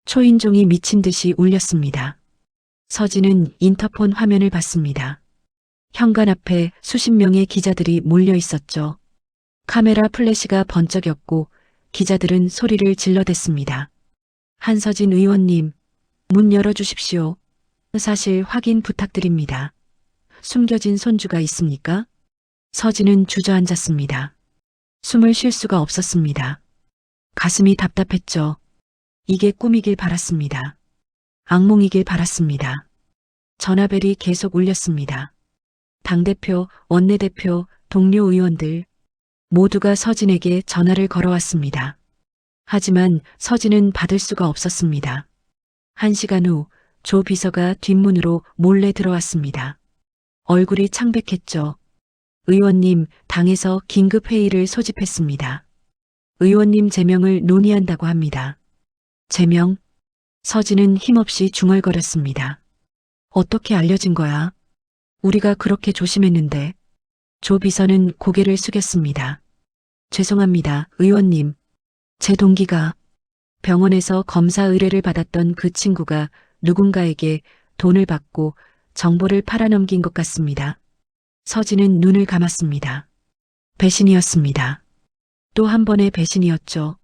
초인종이 미친 듯이 울렸습니다. 서진은 인터폰 화면을 봤습니다. 현관 앞에 수십 명의 기자들이 몰려 있었죠. 카메라 플래시가 번쩍였고 기자들은 소리를 질러댔습니다. 한서진 의원님, 문 열어주십시오. 사실 확인 부탁드립니다. 숨겨진 손주가 있습니까? 서진은 주저앉았습니다. 숨을 쉴 수가 없었습니다. 가슴이 답답했죠. 이게 꿈이길 바랐습니다. 악몽이길 바랐습니다. 전화벨이 계속 울렸습니다. 당대표, 원내대표, 동료 의원들 모두가 서진에게 전화를 걸어왔습니다. 하지만 서진은 받을 수가 없었습니다. 1시간 후 조 비서가 뒷문으로 몰래 들어왔습니다. 얼굴이 창백했죠. 의원님, 당에서 긴급회의를 소집했습니다. 의원님 제명을 논의한다고 합니다. 제명? 서진은 힘없이 중얼거렸습니다. 어떻게 알려진 거야? 우리가 그렇게 조심했는데. 조 비서는 고개를 숙였습니다. 죄송합니다, 의원님. 제 동기가 병원에서 검사 의뢰를 받았던 그 친구가 누군가에게 돈을 받고 정보를 팔아넘긴 것 같습니다. 서진은 눈을 감았습니다. 배신이었습니다. 또 한 번의 배신이었죠.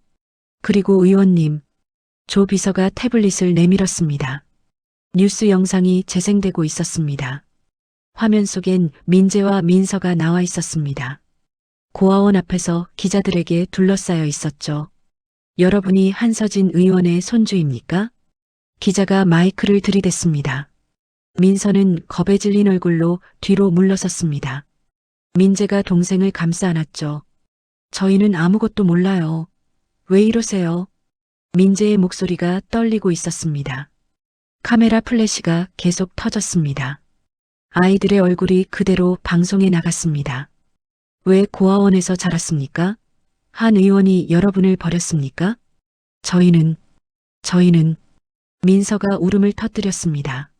그리고 의원님, 조 비서가 태블릿을 내밀었습니다. 뉴스 영상이 재생되고 있었습니다. 화면 속엔 민재와 민서가 나와 있었습니다. 고아원 앞에서 기자들에게 둘러싸여 있었죠. 여러분이 한서진 의원의 손주입니까? 기자가 마이크를 들이댔습니다. 민서는 겁에 질린 얼굴로 뒤로 물러섰습니다. 민재가 동생을 감싸 안았죠. 저희는 아무것도 몰라요. 왜 이러세요? 민재의 목소리가 떨리고 있었습니다. 카메라 플래시가 계속 터졌습니다. 아이들의 얼굴이 그대로 방송에 나갔습니다. 왜 고아원에서 자랐습니까? 한 의원이 여러분을 버렸습니까? 저희는 민서가 울음을 터뜨렸습니다.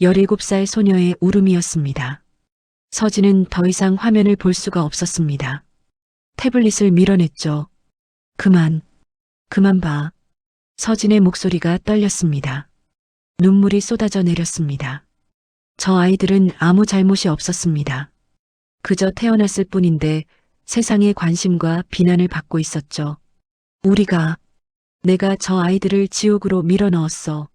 17살 소녀의 울음이었습니다. 서진은 더 이상 화면을 볼 수가 없었습니다. 태블릿을 밀어냈죠. 그만 봐. 서진의 목소리가 떨렸습니다. 눈물이 쏟아져 내렸습니다. 저 아이들은 아무 잘못이 없었습니다. 그저 태어났을 뿐인데 세상의 관심과 비난을 받고 있었죠. 내가 저 아이들을 지옥으로 밀어넣었어.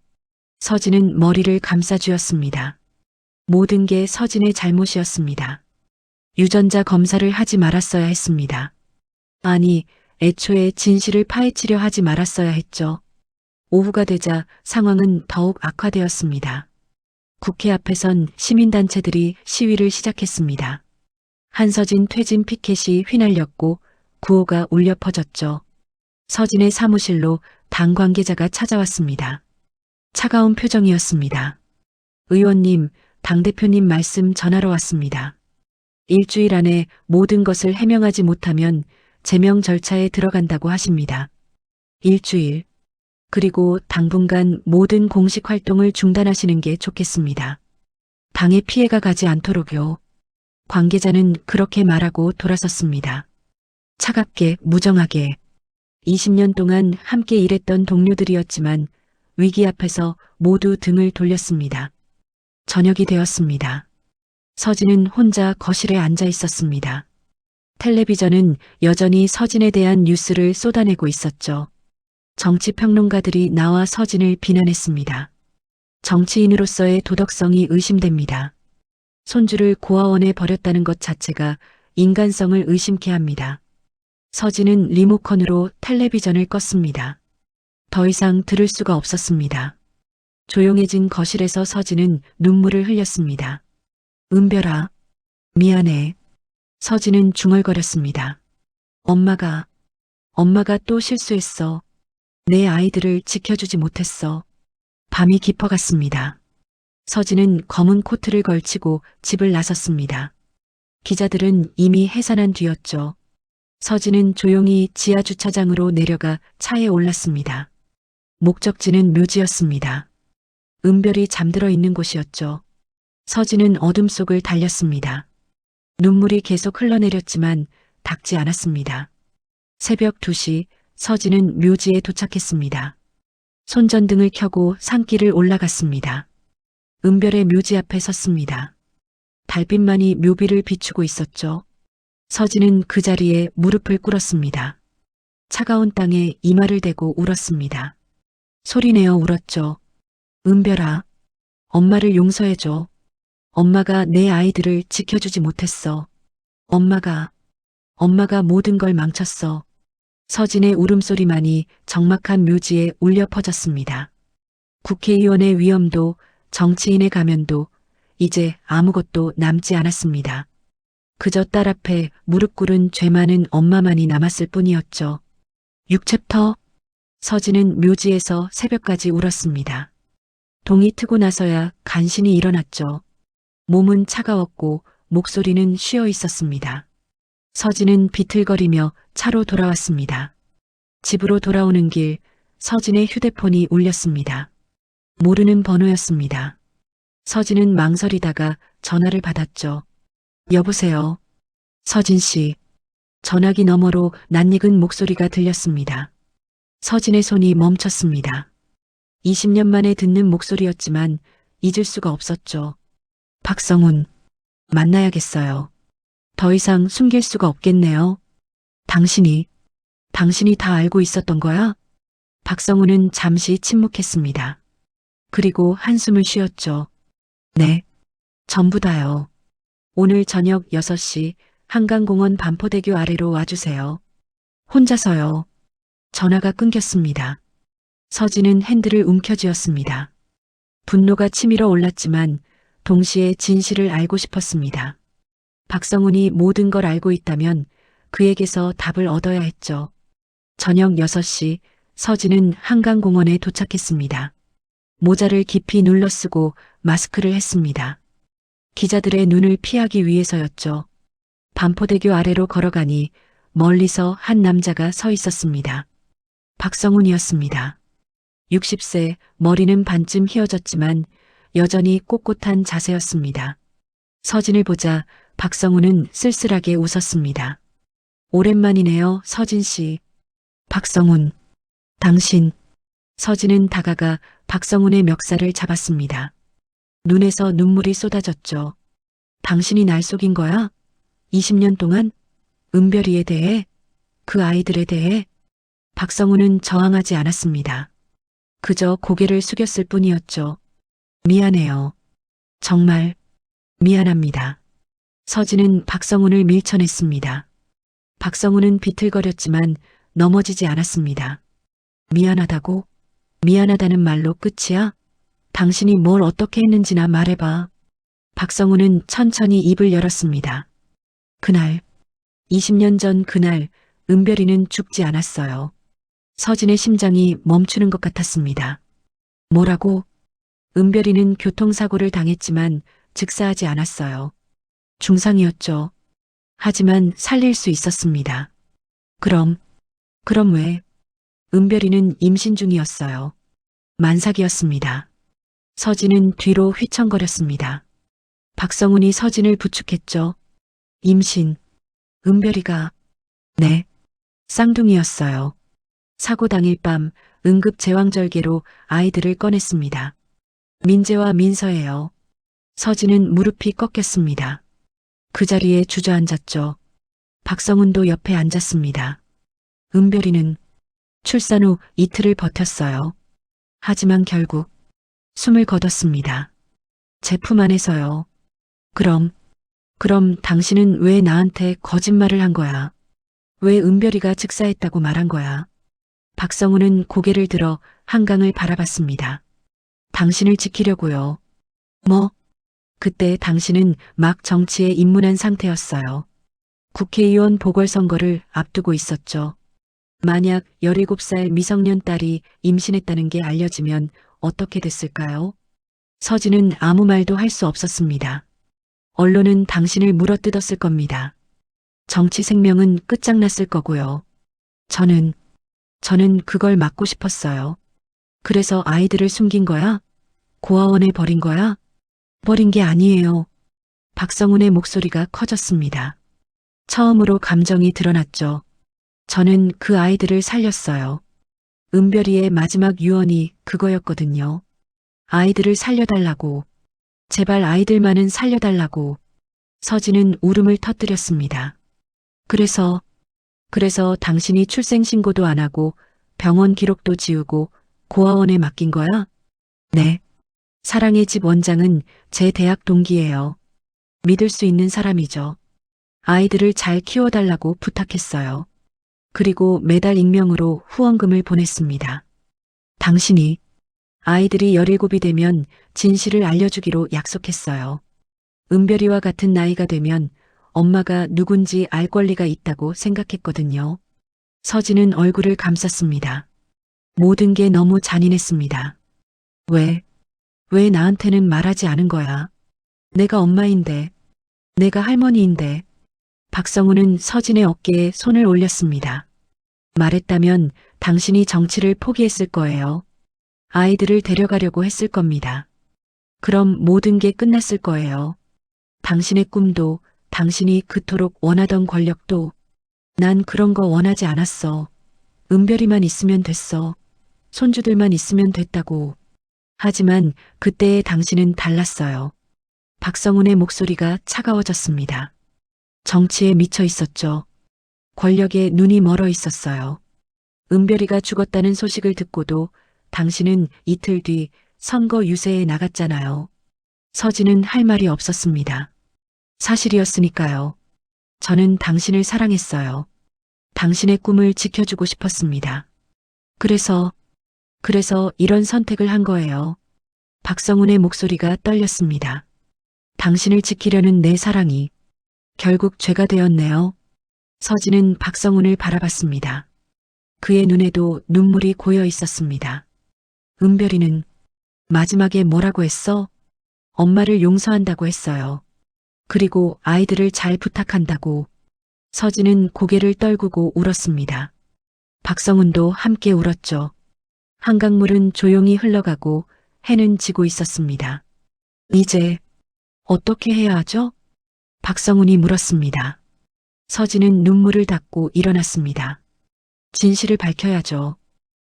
서진은 머리를 감싸쥐었습니다. 모든 게 서진의 잘못이었습니다. 유전자 검사를 하지 말았어야 했습니다. 아니, 애초에 진실을 파헤치려 하지 말았어야 했죠. 오후가 되자 상황은 더욱 악화되었습니다. 국회 앞에선 시민단체들이 시위를 시작했습니다. 한서진 퇴진 피켓이 휘날렸고 구호가 울려 퍼졌죠. 서진의 사무실로 당 관계자가 찾아왔습니다. 차가운 표정이었습니다. 의원님, 당대표님 말씀 전하러 왔습니다. 일주일 안에 모든 것을 해명하지 못하면 제명 절차에 들어간다고 하십니다. 일주일. 그리고 당분간 모든 공식 활동을 중단하시는 게 좋겠습니다. 당에 피해가 가지 않도록요. 관계자는 그렇게 말하고 돌아섰습니다. 차갑게, 무정하게. 20년 동안 함께 일했던 동료들이었지만 위기 앞에서 모두 등을 돌렸습니다. 저녁이 되었습니다. 서진은 혼자 거실에 앉아 있었습니다. 텔레비전은 여전히 서진에 대한 뉴스를 쏟아내고 있었죠. 정치평론가들이 나와 서진을 비난했습니다. 정치인으로서의 도덕성이 의심됩니다. 손주를 고아원에 버렸다는 것 자체가 인간성을 의심케 합니다. 서진은 리모컨으로 텔레비전을 껐습니다. 더 이상 들을 수가 없었습니다. 조용해진 거실에서 서진은 눈물을 흘렸습니다. 은별아, 미안해. 서진은 중얼거렸습니다. 엄마가 또 실수했어. 내 아이들을 지켜주지 못했어. 밤이 깊어갔습니다. 서진은 검은 코트를 걸치고 집을 나섰습니다. 기자들은 이미 해산한 뒤였죠. 서진은 조용히 지하 주차장으로 내려가 차에 올랐습니다. 목적지는 묘지였습니다. 은별이 잠들어 있는 곳이었죠. 서진은 어둠 속을 달렸습니다. 눈물이 계속 흘러내렸지만 닿지 않았습니다. 새벽 2시 서진은 묘지에 도착했습니다. 손전등을 켜고 산길을 올라갔습니다. 은별의 묘지 앞에 섰습니다. 달빛만이 묘비를 비추고 있었죠. 서진은 그 자리에 무릎을 꿇었습니다. 차가운 땅에 이마를 대고 울었습니다. 소리내어 울었죠. 은별아, 엄마를 용서해줘. 엄마가 내 아이들을 지켜주지 못했어. 엄마가 모든 걸 망쳤어. 서진의 울음소리만이 적막한 묘지에 울려 퍼졌습니다. 국회의원의 위엄도 정치인의 가면도 이제 아무것도 남지 않았습니다. 그저 딸 앞에 무릎 꿇은 죄 많은 엄마만이 남았을 뿐이었죠. 6챕터 서진은 묘지에서 새벽까지 울었습니다. 동이 트고 나서야 간신히 일어났죠. 몸은 차가웠고 목소리는 쉬어 있었습니다. 서진은 비틀거리며 차로 돌아왔습니다. 집으로 돌아오는 길 서진의 휴대폰이 울렸습니다. 모르는 번호였습니다. 서진은 망설이다가 전화를 받았죠. 여보세요. 서진 씨. 전화기 너머로 낯익은 목소리가 들렸습니다. 서진의 손이 멈췄습니다. 20년 만에 듣는 목소리였지만 잊을 수가 없었죠. 박성훈, 만나야겠어요. 더 이상 숨길 수가 없겠네요. 당신이 다 알고 있었던 거야? 박성훈은 잠시 침묵했습니다. 그리고 한숨을 쉬었죠. 네, 전부 다요. 오늘 저녁 6시 한강공원 반포대교 아래로 와주세요. 혼자서요. 전화가 끊겼습니다. 서진은 핸들을 움켜쥐었습니다. 분노가 치밀어 올랐지만 동시에 진실을 알고 싶었습니다. 박성훈이 모든 걸 알고 있다면 그에게서 답을 얻어야 했죠. 저녁 6시 서진은 한강공원에 도착했습니다. 모자를 깊이 눌러쓰고 마스크를 했습니다. 기자들의 눈을 피하기 위해서였죠. 반포대교 아래로 걸어가니 멀리서 한 남자가 서 있었습니다. 박성훈이었습니다. 60세, 머리는 반쯤 휘어졌지만 여전히 꼿꼿한 자세였습니다. 서진을 보자 박성훈은 쓸쓸하게 웃었습니다. 오랜만이네요, 서진 씨. 박성훈, 당신. 서진은 다가가 박성훈의 멱살을 잡았습니다. 눈에서 눈물이 쏟아졌죠. 당신이 날 속인 거야? 20년 동안? 은별이에 대해? 그 아이들에 대해? 박성훈은 저항하지 않았습니다. 그저 고개를 숙였을 뿐이었죠. 미안해요. 정말 미안합니다. 서진은 박성훈을 밀쳐냈습니다. 박성훈은 비틀거렸지만 넘어지지 않았습니다. 미안하다고? 미안하다는 말로 끝이야? 당신이 뭘 어떻게 했는지나 말해봐. 박성훈은 천천히 입을 열었습니다. 그날, 20년 전 그날 은별이는 죽지 않았어요. 서진의 심장이 멈추는 것 같았습니다. 뭐라고? 은별이는 교통사고를 당했지만 즉사하지 않았어요. 중상이었죠. 하지만 살릴 수 있었습니다. 그럼 왜? 은별이는 임신 중이었어요. 만삭이었습니다. 서진은 뒤로 휘청거렸습니다. 박성훈이 서진을 부축했죠. 임신. 은별이가. 네. 쌍둥이였어요. 사고 당일 밤 응급 제왕절개로 아이들을 꺼냈습니다. 민재와 민서예요. 서진은 무릎이 꺾였습니다. 그 자리에 주저앉았죠. 박성훈도 옆에 앉았습니다. 은별이는 출산 후 이틀을 버텼어요. 하지만 결국 숨을 거뒀습니다. 제 품 안에서요. 그럼 당신은 왜 나한테 거짓말을 한 거야? 왜 은별이가 즉사했다고 말한 거야? 박성훈은 고개를 들어 한강을 바라봤습니다. 당신을 지키려고요. 뭐? 그때 당신은 막 정치에 입문한 상태였어요. 국회의원 보궐선거를 앞두고 있었죠. 만약 17살 미성년 딸이 임신했다는 게 알려지면 어떻게 됐을까요? 서진은 아무 말도 할 수 없었습니다. 언론은 당신을 물어뜯었을 겁니다. 정치 생명은 끝장났을 거고요. 저는 그걸 막고 싶었어요. 그래서 아이들을 숨긴 거야? 고아원에 버린 거야? 버린 게 아니에요. 박성훈의 목소리가 커졌습니다. 처음으로 감정이 드러났죠. 저는 그 아이들을 살렸어요. 은별이의 마지막 유언이 그거였거든요. 아이들을 살려달라고. 제발 아이들만은 살려달라고. 서진은 울음을 터뜨렸습니다. 그래서 당신이 출생신고도 안 하고 병원 기록도 지우고 고아원에 맡긴 거야? 네. 사랑의 집 원장은 제 대학 동기예요. 믿을 수 있는 사람이죠. 아이들을 잘 키워달라고 부탁했어요. 그리고 매달 익명으로 후원금을 보냈습니다. 당신이 아이들이 17이 되면 진실을 알려주기로 약속했어요. 은별이와 같은 나이가 되면 엄마가 누군지 알 권리가 있다고 생각했거든요. 서진은 얼굴을 감쌌습니다. 모든 게 너무 잔인했습니다. 왜 나한테는 말하지 않은 거야? 내가 엄마인데, 내가 할머니인데. 박성훈은 서진의 어깨에 손을 올렸습니다. 말했다면 당신이 정치를 포기했을 거예요. 아이들을 데려가려고 했을 겁니다. 그럼 모든 게 끝났을 거예요. 당신의 꿈도, 당신이 그토록 원하던 권력도. 난 그런 거 원하지 않았어. 은별이만 있으면 됐어. 손주들만 있으면 됐다고. 하지만 그때의 당신은 달랐어요. 박성훈의 목소리가 차가워졌습니다. 정치에 미쳐 있었죠. 권력에 눈이 멀어 있었어요. 은별이가 죽었다는 소식을 듣고도 당신은 이틀 뒤 선거 유세에 나갔잖아요. 서진은 할 말이 없었습니다. 사실이었으니까요. 저는 당신을 사랑했어요. 당신의 꿈을 지켜주고 싶었습니다. 그래서 이런 선택을 한 거예요. 박성훈의 목소리가 떨렸습니다. 당신을 지키려는 내 사랑이 결국 죄가 되었네요. 서진은 박성훈을 바라봤습니다. 그의 눈에도 눈물이 고여 있었습니다. 은별이는 마지막에 뭐라고 했어? 엄마를 용서한다고 했어요. 그리고 아이들을 잘 부탁한다고. 서진은 고개를 떨구고 울었습니다. 박성훈도 함께 울었죠. 한강물은 조용히 흘러가고 해는 지고 있었습니다. 이제 어떻게 해야 하죠? 박성훈이 물었습니다. 서진은 눈물을 닦고 일어났습니다. 진실을 밝혀야죠.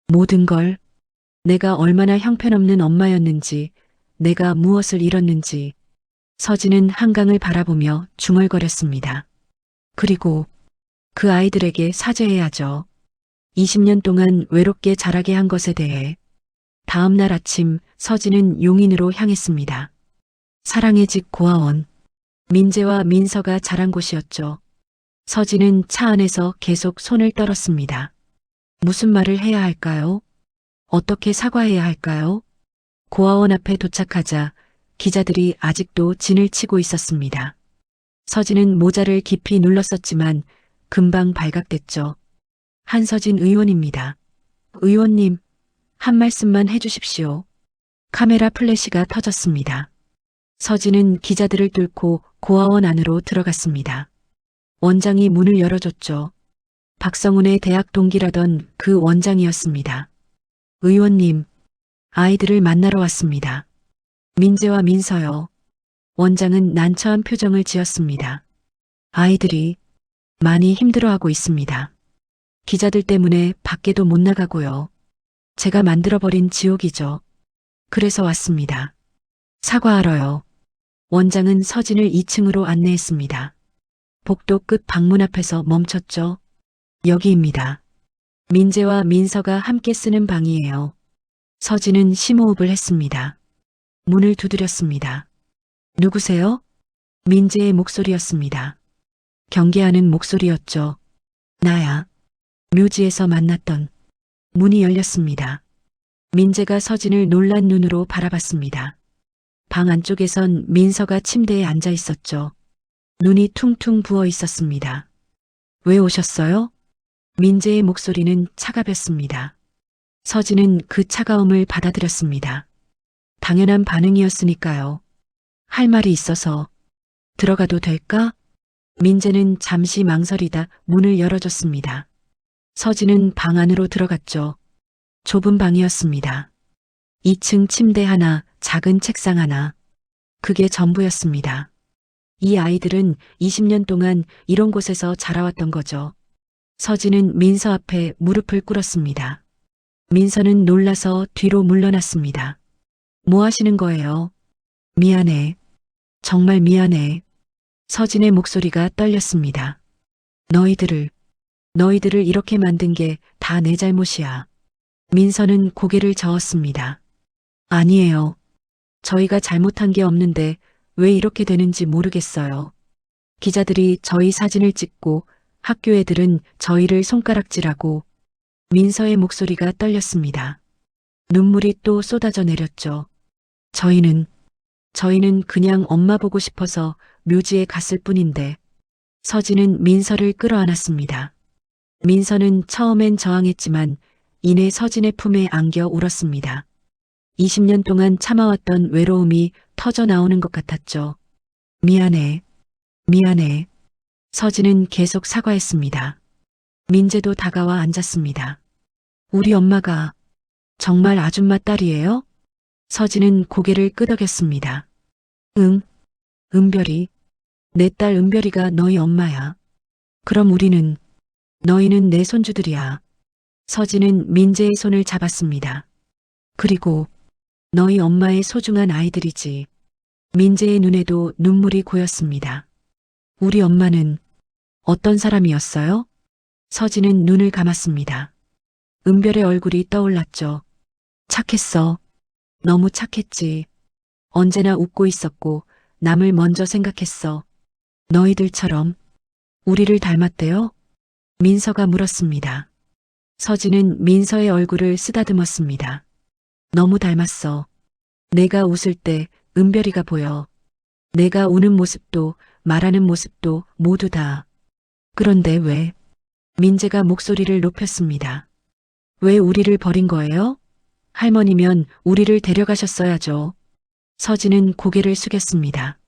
모든 걸. 내가 얼마나 형편없는 엄마였는지, 내가 무엇을 잃었는지. 서진은 한강을 바라보며 중얼거렸습니다. 그리고 그 아이들에게 사죄해야죠. 20년 동안 외롭게 자라게 한 것에 대해. 다음 날 아침 서진은 용인으로 향했습니다. 사랑의 집 고아원. 민재와 민서가 자란 곳이었죠. 서진은 차 안에서 계속 손을 떨었습니다. 무슨 말을 해야 할까요? 어떻게 사과해야 할까요? 고아원 앞에 도착하자 기자들이 아직도 진을 치고 있었습니다. 서진은 모자를 깊이 눌렀었지만 금방 발각됐죠. 한서진 의원입니다. 의원님, 한 말씀만 해주십시오. 카메라 플래시가 터졌습니다. 서진은 기자들을 뚫고 고아원 안으로 들어갔습니다. 원장이 문을 열어줬죠. 박성훈의 대학 동기라던 그 원장이었습니다. 의원님, 아이들을 만나러 왔습니다. 민재와 민서요. 원장은 난처한 표정을 지었습니다. 아이들이 많이 힘들어하고 있습니다. 기자들 때문에 밖에도 못 나가고요. 제가 만들어버린 지옥이죠. 그래서 왔습니다. 사과하러요. 원장은 서진을 2층으로 안내했습니다. 복도 끝 방문 앞에서 멈췄죠. 여기입니다. 민재와 민서가 함께 쓰는 방이에요. 서진은 심호흡을 했습니다. 문을 두드렸습니다. 누구세요? 민재의 목소리였습니다. 경계하는 목소리였죠. 나야. 묘지에서 만났던. 문이 열렸습니다. 민재가 서진을 놀란 눈으로 바라봤습니다. 방 안쪽에선 민서가 침대에 앉아 있었죠. 눈이 퉁퉁 부어 있었습니다. 왜 오셨어요? 민재의 목소리는 차가웠습니다. 서진은 그 차가움을 받아들였습니다. 당연한 반응이었으니까요. 할 말이 있어서. 들어가도 될까? 민재는 잠시 망설이다 문을 열어줬습니다. 서진은 방 안으로 들어갔죠. 좁은 방이었습니다. 2층 침대 하나, 작은 책상 하나. 그게 전부였습니다. 이 아이들은 20년 동안 이런 곳에서 자라왔던 거죠. 서진은 민서 앞에 무릎을 꿇었습니다. 민서는 놀라서 뒤로 물러났습니다. 뭐 하시는 거예요? 미안해. 정말 미안해. 서진의 목소리가 떨렸습니다. 너희들을 이렇게 만든 게 다 내 잘못이야. 민서는 고개를 저었습니다. 아니에요. 저희가 잘못한 게 없는데 왜 이렇게 되는지 모르겠어요. 기자들이 저희 사진을 찍고 학교 애들은 저희를 손가락질하고. 민서의 목소리가 떨렸습니다. 눈물이 또 쏟아져 내렸죠. 저희는 그냥 엄마 보고 싶어서 묘지에 갔을 뿐인데. 서진은 민서를 끌어안았습니다. 민서는 처음엔 저항했지만 이내 서진의 품에 안겨 울었습니다. 20년 동안 참아왔던 외로움이 터져 나오는 것 같았죠. 미안해. 서진은 계속 사과했습니다. 민재도 다가와 앉았습니다. 우리 엄마가 정말 아줌마 딸이에요? 서진은 고개를 끄덕였습니다. 응, 은별이. 내 딸 은별이가 너희 엄마야. 그럼 너희는 내 손주들이야. 서진은 민재의 손을 잡았습니다. 그리고 너희 엄마의 소중한 아이들이지. 민재의 눈에도 눈물이 고였습니다. 우리 엄마는 어떤 사람이었어요? 서진은 눈을 감았습니다. 은별의 얼굴이 떠올랐죠. 착했어. 너무 착했지. 언제나 웃고 있었고 남을 먼저 생각했어. 너희들처럼. 우리를 닮았대요? 민서가 물었습니다. 서진은 민서의 얼굴을 쓰다듬었습니다. 너무 닮았어. 내가 웃을 때 은별이가 보여. 내가 우는 모습도 말하는 모습도 모두 다. 그런데 왜? 민재가 목소리를 높였습니다. 왜 우리를 버린 거예요? 할머니면 우리를 데려가셨어야죠. 서진은 고개를 숙였습니다.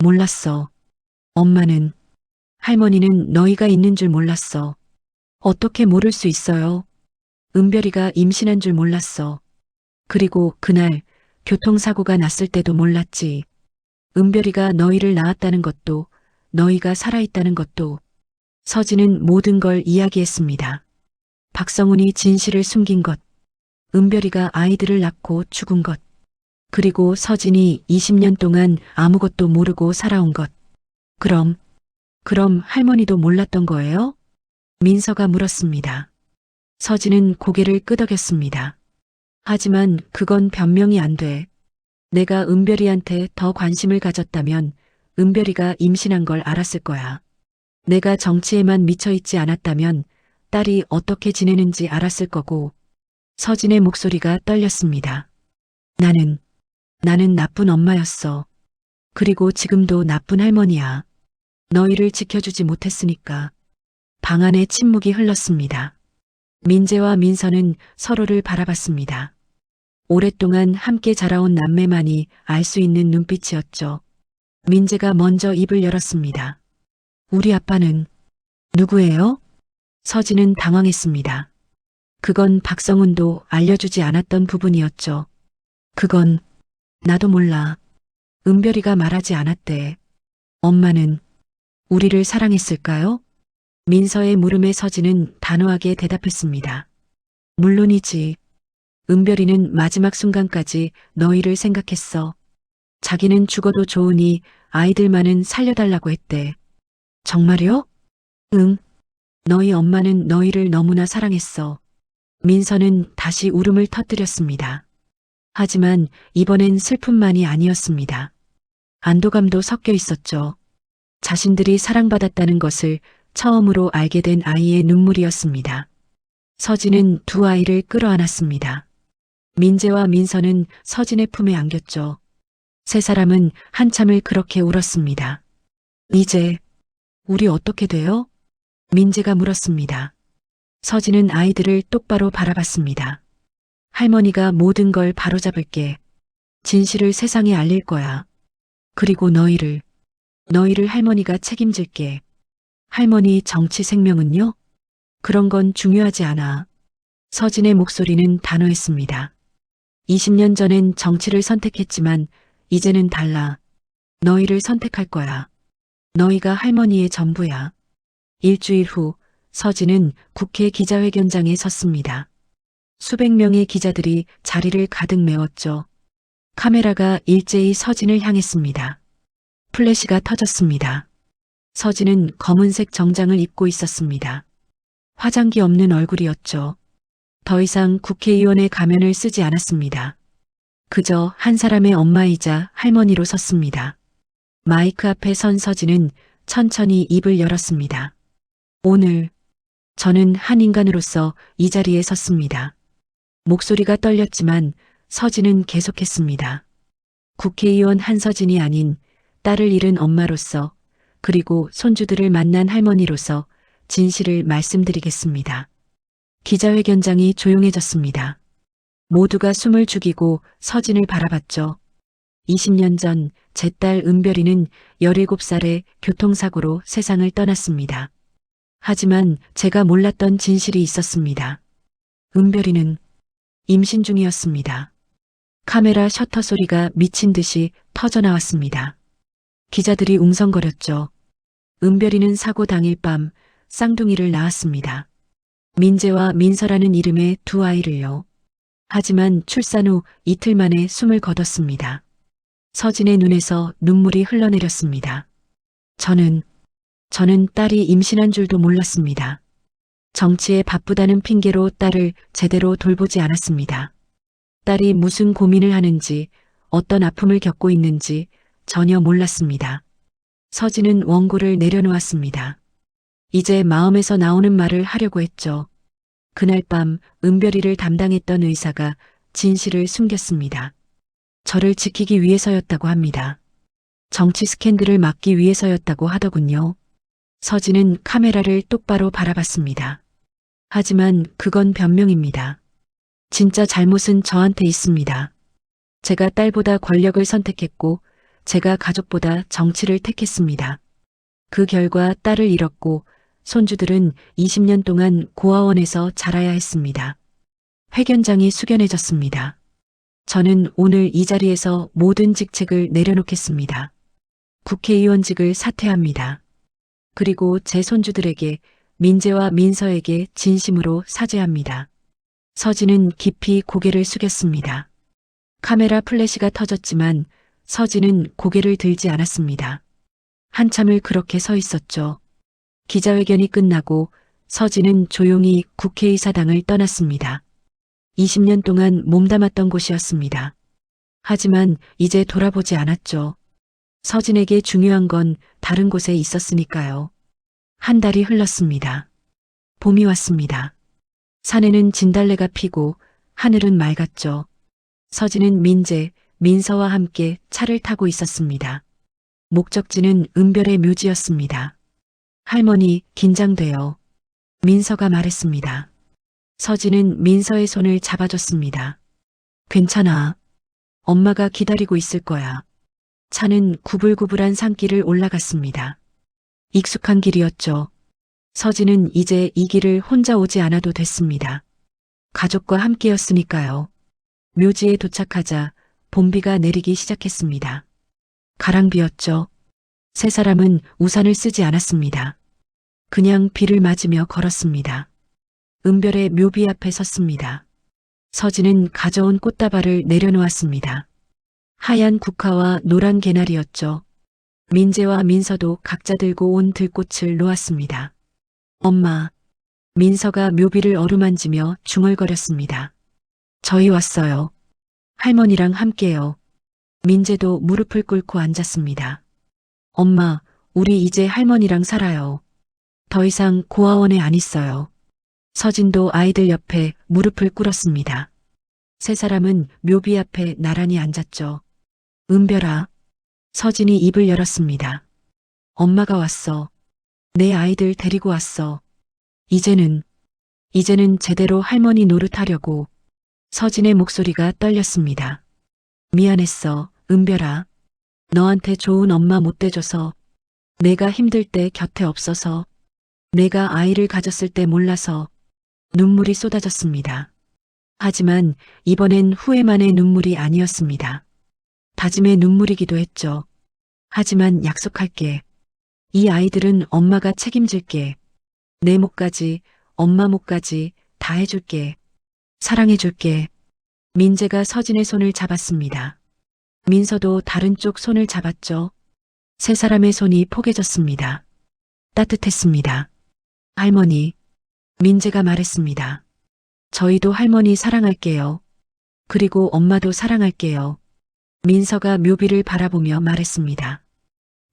몰랐어. 엄마는, 할머니는 너희가 있는 줄 몰랐어. 어떻게 모를 수 있어요? 은별이가 임신한 줄 몰랐어. 그리고 그날 교통사고가 났을 때도 몰랐지. 은별이가 너희를 낳았다는 것도, 너희가 살아있다는 것도. 서진은 모든 걸 이야기했습니다. 박성훈이 진실을 숨긴 것, 은별이가 아이들을 낳고 죽은 것, 그리고 서진이 20년 동안 아무것도 모르고 살아온 것. 그럼 할머니도 몰랐던 거예요? 민서가 물었습니다. 서진은 고개를 끄덕였습니다. 하지만 그건 변명이 안 돼. 내가 은별이한테 더 관심을 가졌다면 은별이가 임신한 걸 알았을 거야. 내가 정치에만 미쳐있지 않았다면 딸이 어떻게 지내는지 알았을 거고. 서진의 목소리가 떨렸습니다. 나는 나쁜 엄마였어. 그리고 지금도 나쁜 할머니야. 너희를 지켜주지 못했으니까. 방 안에 침묵이 흘렀습니다. 민재와 민서는 서로를 바라봤습니다. 오랫동안 함께 자라온 남매만이 알 수 있는 눈빛이었죠. 민재가 먼저 입을 열었습니다. 우리 아빠는 누구예요? 서진은 당황했습니다. 그건 박성훈도 알려주지 않았던 부분이었죠. 그건 나도 몰라. 은별이가 말하지 않았대. 엄마는 우리를 사랑했을까요? 민서의 물음에 서진은 단호하게 대답했습니다. 물론이지. 은별이는 마지막 순간까지 너희를 생각했어. 자기는 죽어도 좋으니 아이들만은 살려달라고 했대. 정말요? 응. 너희 엄마는 너희를 너무나 사랑했어. 민서는 다시 울음을 터뜨렸습니다. 하지만 이번엔 슬픔만이 아니었습니다. 안도감도 섞여 있었죠. 자신들이 사랑받았다는 것을 처음으로 알게 된 아이의 눈물이었습니다. 서진은 두 아이를 끌어안았습니다. 민재와 민서는 서진의 품에 안겼죠. 세 사람은 한참을 그렇게 울었습니다. 이제 우리 어떻게 돼요? 민재가 물었습니다. 서진은 아이들을 똑바로 바라봤습니다. 할머니가 모든 걸 바로잡을게. 진실을 세상에 알릴 거야. 그리고 너희를 너희를 할머니가 책임질게. 할머니 정치 생명은요? 그런 건 중요하지 않아. 서진의 목소리는 단호했습니다. 20년 전엔 정치를 선택했지만 이제는 달라. 너희를 선택할 거야. 너희가 할머니의 전부야. 일주일 후 서진은 국회 기자회견장에 섰습니다. 수백 명의 기자들이 자리를 가득 메웠죠. 카메라가 일제히 서진을 향했습니다. 플래시가 터졌습니다. 서진은 검은색 정장을 입고 있었습니다. 화장기 없는 얼굴이었죠. 더 이상 국회의원의 가면을 쓰지 않았습니다. 그저 한 사람의 엄마이자 할머니로 섰습니다. 마이크 앞에 선 서진은 천천히 입을 열었습니다. 오늘 저는 한 인간으로서 이 자리에 섰습니다. 목소리가 떨렸지만 서진은 계속했습니다. 국회의원 한서진이 아닌 딸을 잃은 엄마로서 그리고 손주들을 만난 할머니로서 진실을 말씀드리겠습니다. 기자회견장이 조용해졌습니다. 모두가 숨을 죽이고 서진을 바라봤죠. 20년 전 제 딸 은별이는 17살에 교통사고로 세상을 떠났습니다. 하지만 제가 몰랐던 진실이 있었습니다. 은별이는 임신 중이었습니다. 카메라 셔터 소리가 미친 듯이 터져나왔습니다. 기자들이 웅성거렸죠. 은별이는 사고 당일 밤 쌍둥이를 낳았습니다. 민재와 민서라는 이름의 두 아이를요. 하지만 출산 후 이틀 만에 숨을 거뒀습니다. 서진의 눈에서 눈물이 흘러내렸습니다. 저는 딸이 임신한 줄도 몰랐습니다. 정치에 바쁘다는 핑계로 딸을 제대로 돌보지 않았습니다. 딸이 무슨 고민을 하는지, 어떤 아픔을 겪고 있는지 전혀 몰랐습니다. 서진은 원고를 내려놓았습니다. 이제 마음에서 나오는 말을 하려고 했죠. 그날 밤 은별이를 담당했던 의사가 진실을 숨겼습니다. 저를 지키기 위해서였다고 합니다. 정치 스캔들을 막기 위해서였다고 하더군요. 서진은 카메라를 똑바로 바라봤습니다. 하지만 그건 변명입니다. 진짜 잘못은 저한테 있습니다. 제가 딸보다 권력을 선택했고 제가 가족보다 정치를 택했습니다. 그 결과 딸을 잃었고 손주들은 20년 동안 고아원에서 자라야 했습니다. 회견장이 숙연해졌습니다. 저는 오늘 이 자리에서 모든 직책을 내려놓겠습니다. 국회의원직을 사퇴합니다. 그리고 제 손주들에게 민재와 민서에게 진심으로 사죄합니다. 서진은 깊이 고개를 숙였습니다. 카메라 플래시가 터졌지만 서진은 고개를 들지 않았습니다. 한참을 그렇게 서 있었죠. 기자회견이 끝나고 서진은 조용히 국회의사당을 떠났습니다. 20년 동안 몸담았던 곳이었습니다. 하지만 이제 돌아보지 않았죠. 서진에게 중요한 건 다른 곳에 있었으니까요. 한 달이 흘렀습니다. 봄이 왔습니다. 산에는 진달래가 피고 하늘은 맑았죠. 서진은 민재, 민서와 함께 차를 타고 있었습니다. 목적지는 은별의 묘지였습니다. 할머니, 긴장돼요. 민서가 말했습니다. 서진은 민서의 손을 잡아줬습니다. 괜찮아. 엄마가 기다리고 있을 거야. 차는 구불구불한 산길을 올라갔습니다. 익숙한 길이었죠. 서진은 이제 이 길을 혼자 오지 않아도 됐습니다. 가족과 함께였으니까요. 묘지에 도착하자 봄비가 내리기 시작했습니다. 가랑비였죠. 세 사람은 우산을 쓰지 않았습니다. 그냥 비를 맞으며 걸었습니다. 은별의 묘비 앞에 섰습니다. 서진은 가져온 꽃다발을 내려놓았습니다. 하얀 국화와 노란 개나리였죠. 민재와 민서도 각자 들고 온 들꽃을 놓았습니다. 엄마, 민서가 묘비를 어루만지며 중얼거렸습니다. 저희 왔어요. 할머니랑 함께요. 민재도 무릎을 꿇고 앉았습니다. 엄마, 우리 이제 할머니랑 살아요. 더 이상 고아원에 안 있어요. 서진도 아이들 옆에 무릎을 꿇었습니다. 세 사람은 묘비 앞에 나란히 앉았죠. 은별아. 서진이 입을 열었습니다. 엄마가 왔어. 내 아이들 데리고 왔어. 이제는 제대로 할머니 노릇하려고. 서진의 목소리가 떨렸습니다. 미안했어, 은별아. 너한테 좋은 엄마 못 돼줘서 내가 힘들 때 곁에 없어서, 내가 아이를 가졌을 때 몰라서 눈물이 쏟아졌습니다. 하지만 이번엔 후회만의 눈물이 아니었습니다. 다짐의 눈물이기도 했죠. 하지만 약속할게. 이 아이들은 엄마가 책임질게. 내 몫까지, 엄마 몫까지 다 해줄게. 사랑해줄게. 민재가 서진의 손을 잡았습니다. 민서도 다른 쪽 손을 잡았죠. 세 사람의 손이 포개졌습니다. 따뜻했습니다. 할머니, 민재가 말했습니다. 저희도 할머니 사랑할게요. 그리고 엄마도 사랑할게요. 민서가 묘비를 바라보며 말했습니다.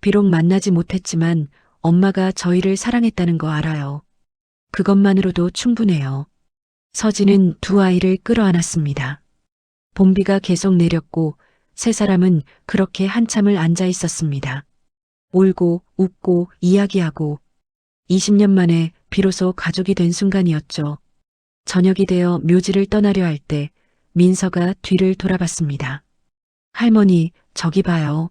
비록 만나지 못했지만 엄마가 저희를 사랑했다는 거 알아요. 그것만으로도 충분해요. 서진은 두 아이를 끌어안았습니다. 봄비가 계속 내렸고 세 사람은 그렇게 한참을 앉아 있었습니다. 울고 웃고 이야기하고 20년 만에 비로소 가족이 된 순간이었죠. 저녁이 되어 묘지를 떠나려 할 때 민서가 뒤를 돌아봤습니다. 할머니, 저기 봐요.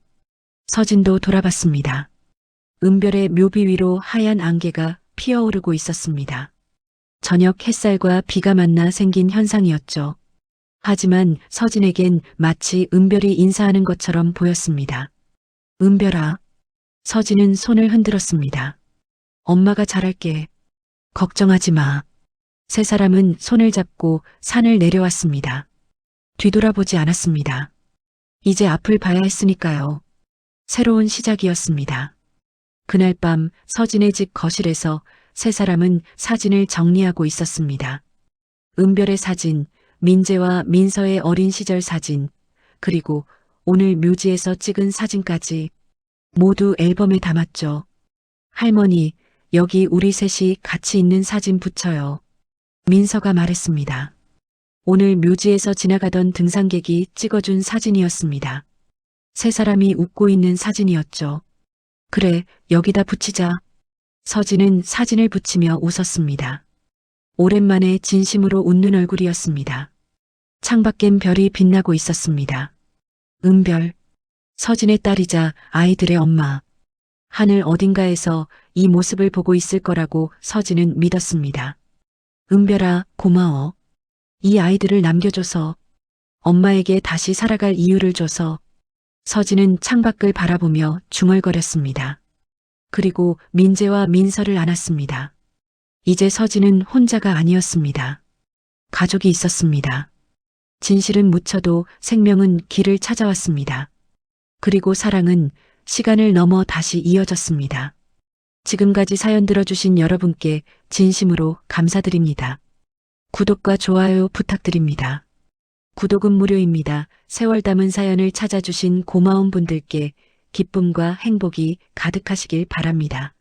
서진도 돌아봤습니다. 은별의 묘비 위로 하얀 안개가 피어오르고 있었습니다. 저녁 햇살과 비가 만나 생긴 현상이었죠. 하지만 서진에겐 마치 은별이 인사하는 것처럼 보였습니다. 은별아. 서진은 손을 흔들었습니다. 엄마가 잘할게. 걱정하지 마. 세 사람은 손을 잡고 산을 내려왔습니다. 뒤돌아보지 않았습니다. 이제 앞을 봐야 했으니까요. 새로운 시작이었습니다. 그날 밤 서진의 집 거실에서 세 사람은 사진을 정리하고 있었습니다. 은별의 사진, 민재와 민서의 어린 시절 사진, 그리고 오늘 묘지에서 찍은 사진까지 모두 앨범에 담았죠. 할머니, 여기 우리 셋이 같이 있는 사진 붙여요. 민서가 말했습니다. 오늘 묘지에서 지나가던 등산객이 찍어준 사진이었습니다. 세 사람이 웃고 있는 사진이었죠. 그래, 여기다 붙이자. 서진은 사진을 붙이며 웃었습니다. 오랜만에 진심으로 웃는 얼굴이었습니다. 창밖엔 별이 빛나고 있었습니다. 은별, 서진의 딸이자 아이들의 엄마. 하늘 어딘가에서 이 모습을 보고 있을 거라고 서진은 믿었습니다. 은별아, 고마워. 이 아이들을 남겨줘서, 엄마에게 다시 살아갈 이유를 줘서. 서진은 창밖을 바라보며 중얼거렸습니다. 그리고 민재와 민서를 안았습니다. 이제 서진은 혼자가 아니었습니다. 가족이 있었습니다. 진실은 묻혀도 생명은 길을 찾아왔습니다. 그리고 사랑은 시간을 넘어 다시 이어졌습니다. 지금까지 사연 들어주신 여러분께 진심으로 감사드립니다. 구독과 좋아요 부탁드립니다. 구독은 무료입니다. 세월 담은 사연을 찾아주신 고마운 분들께 기쁨과 행복이 가득하시길 바랍니다.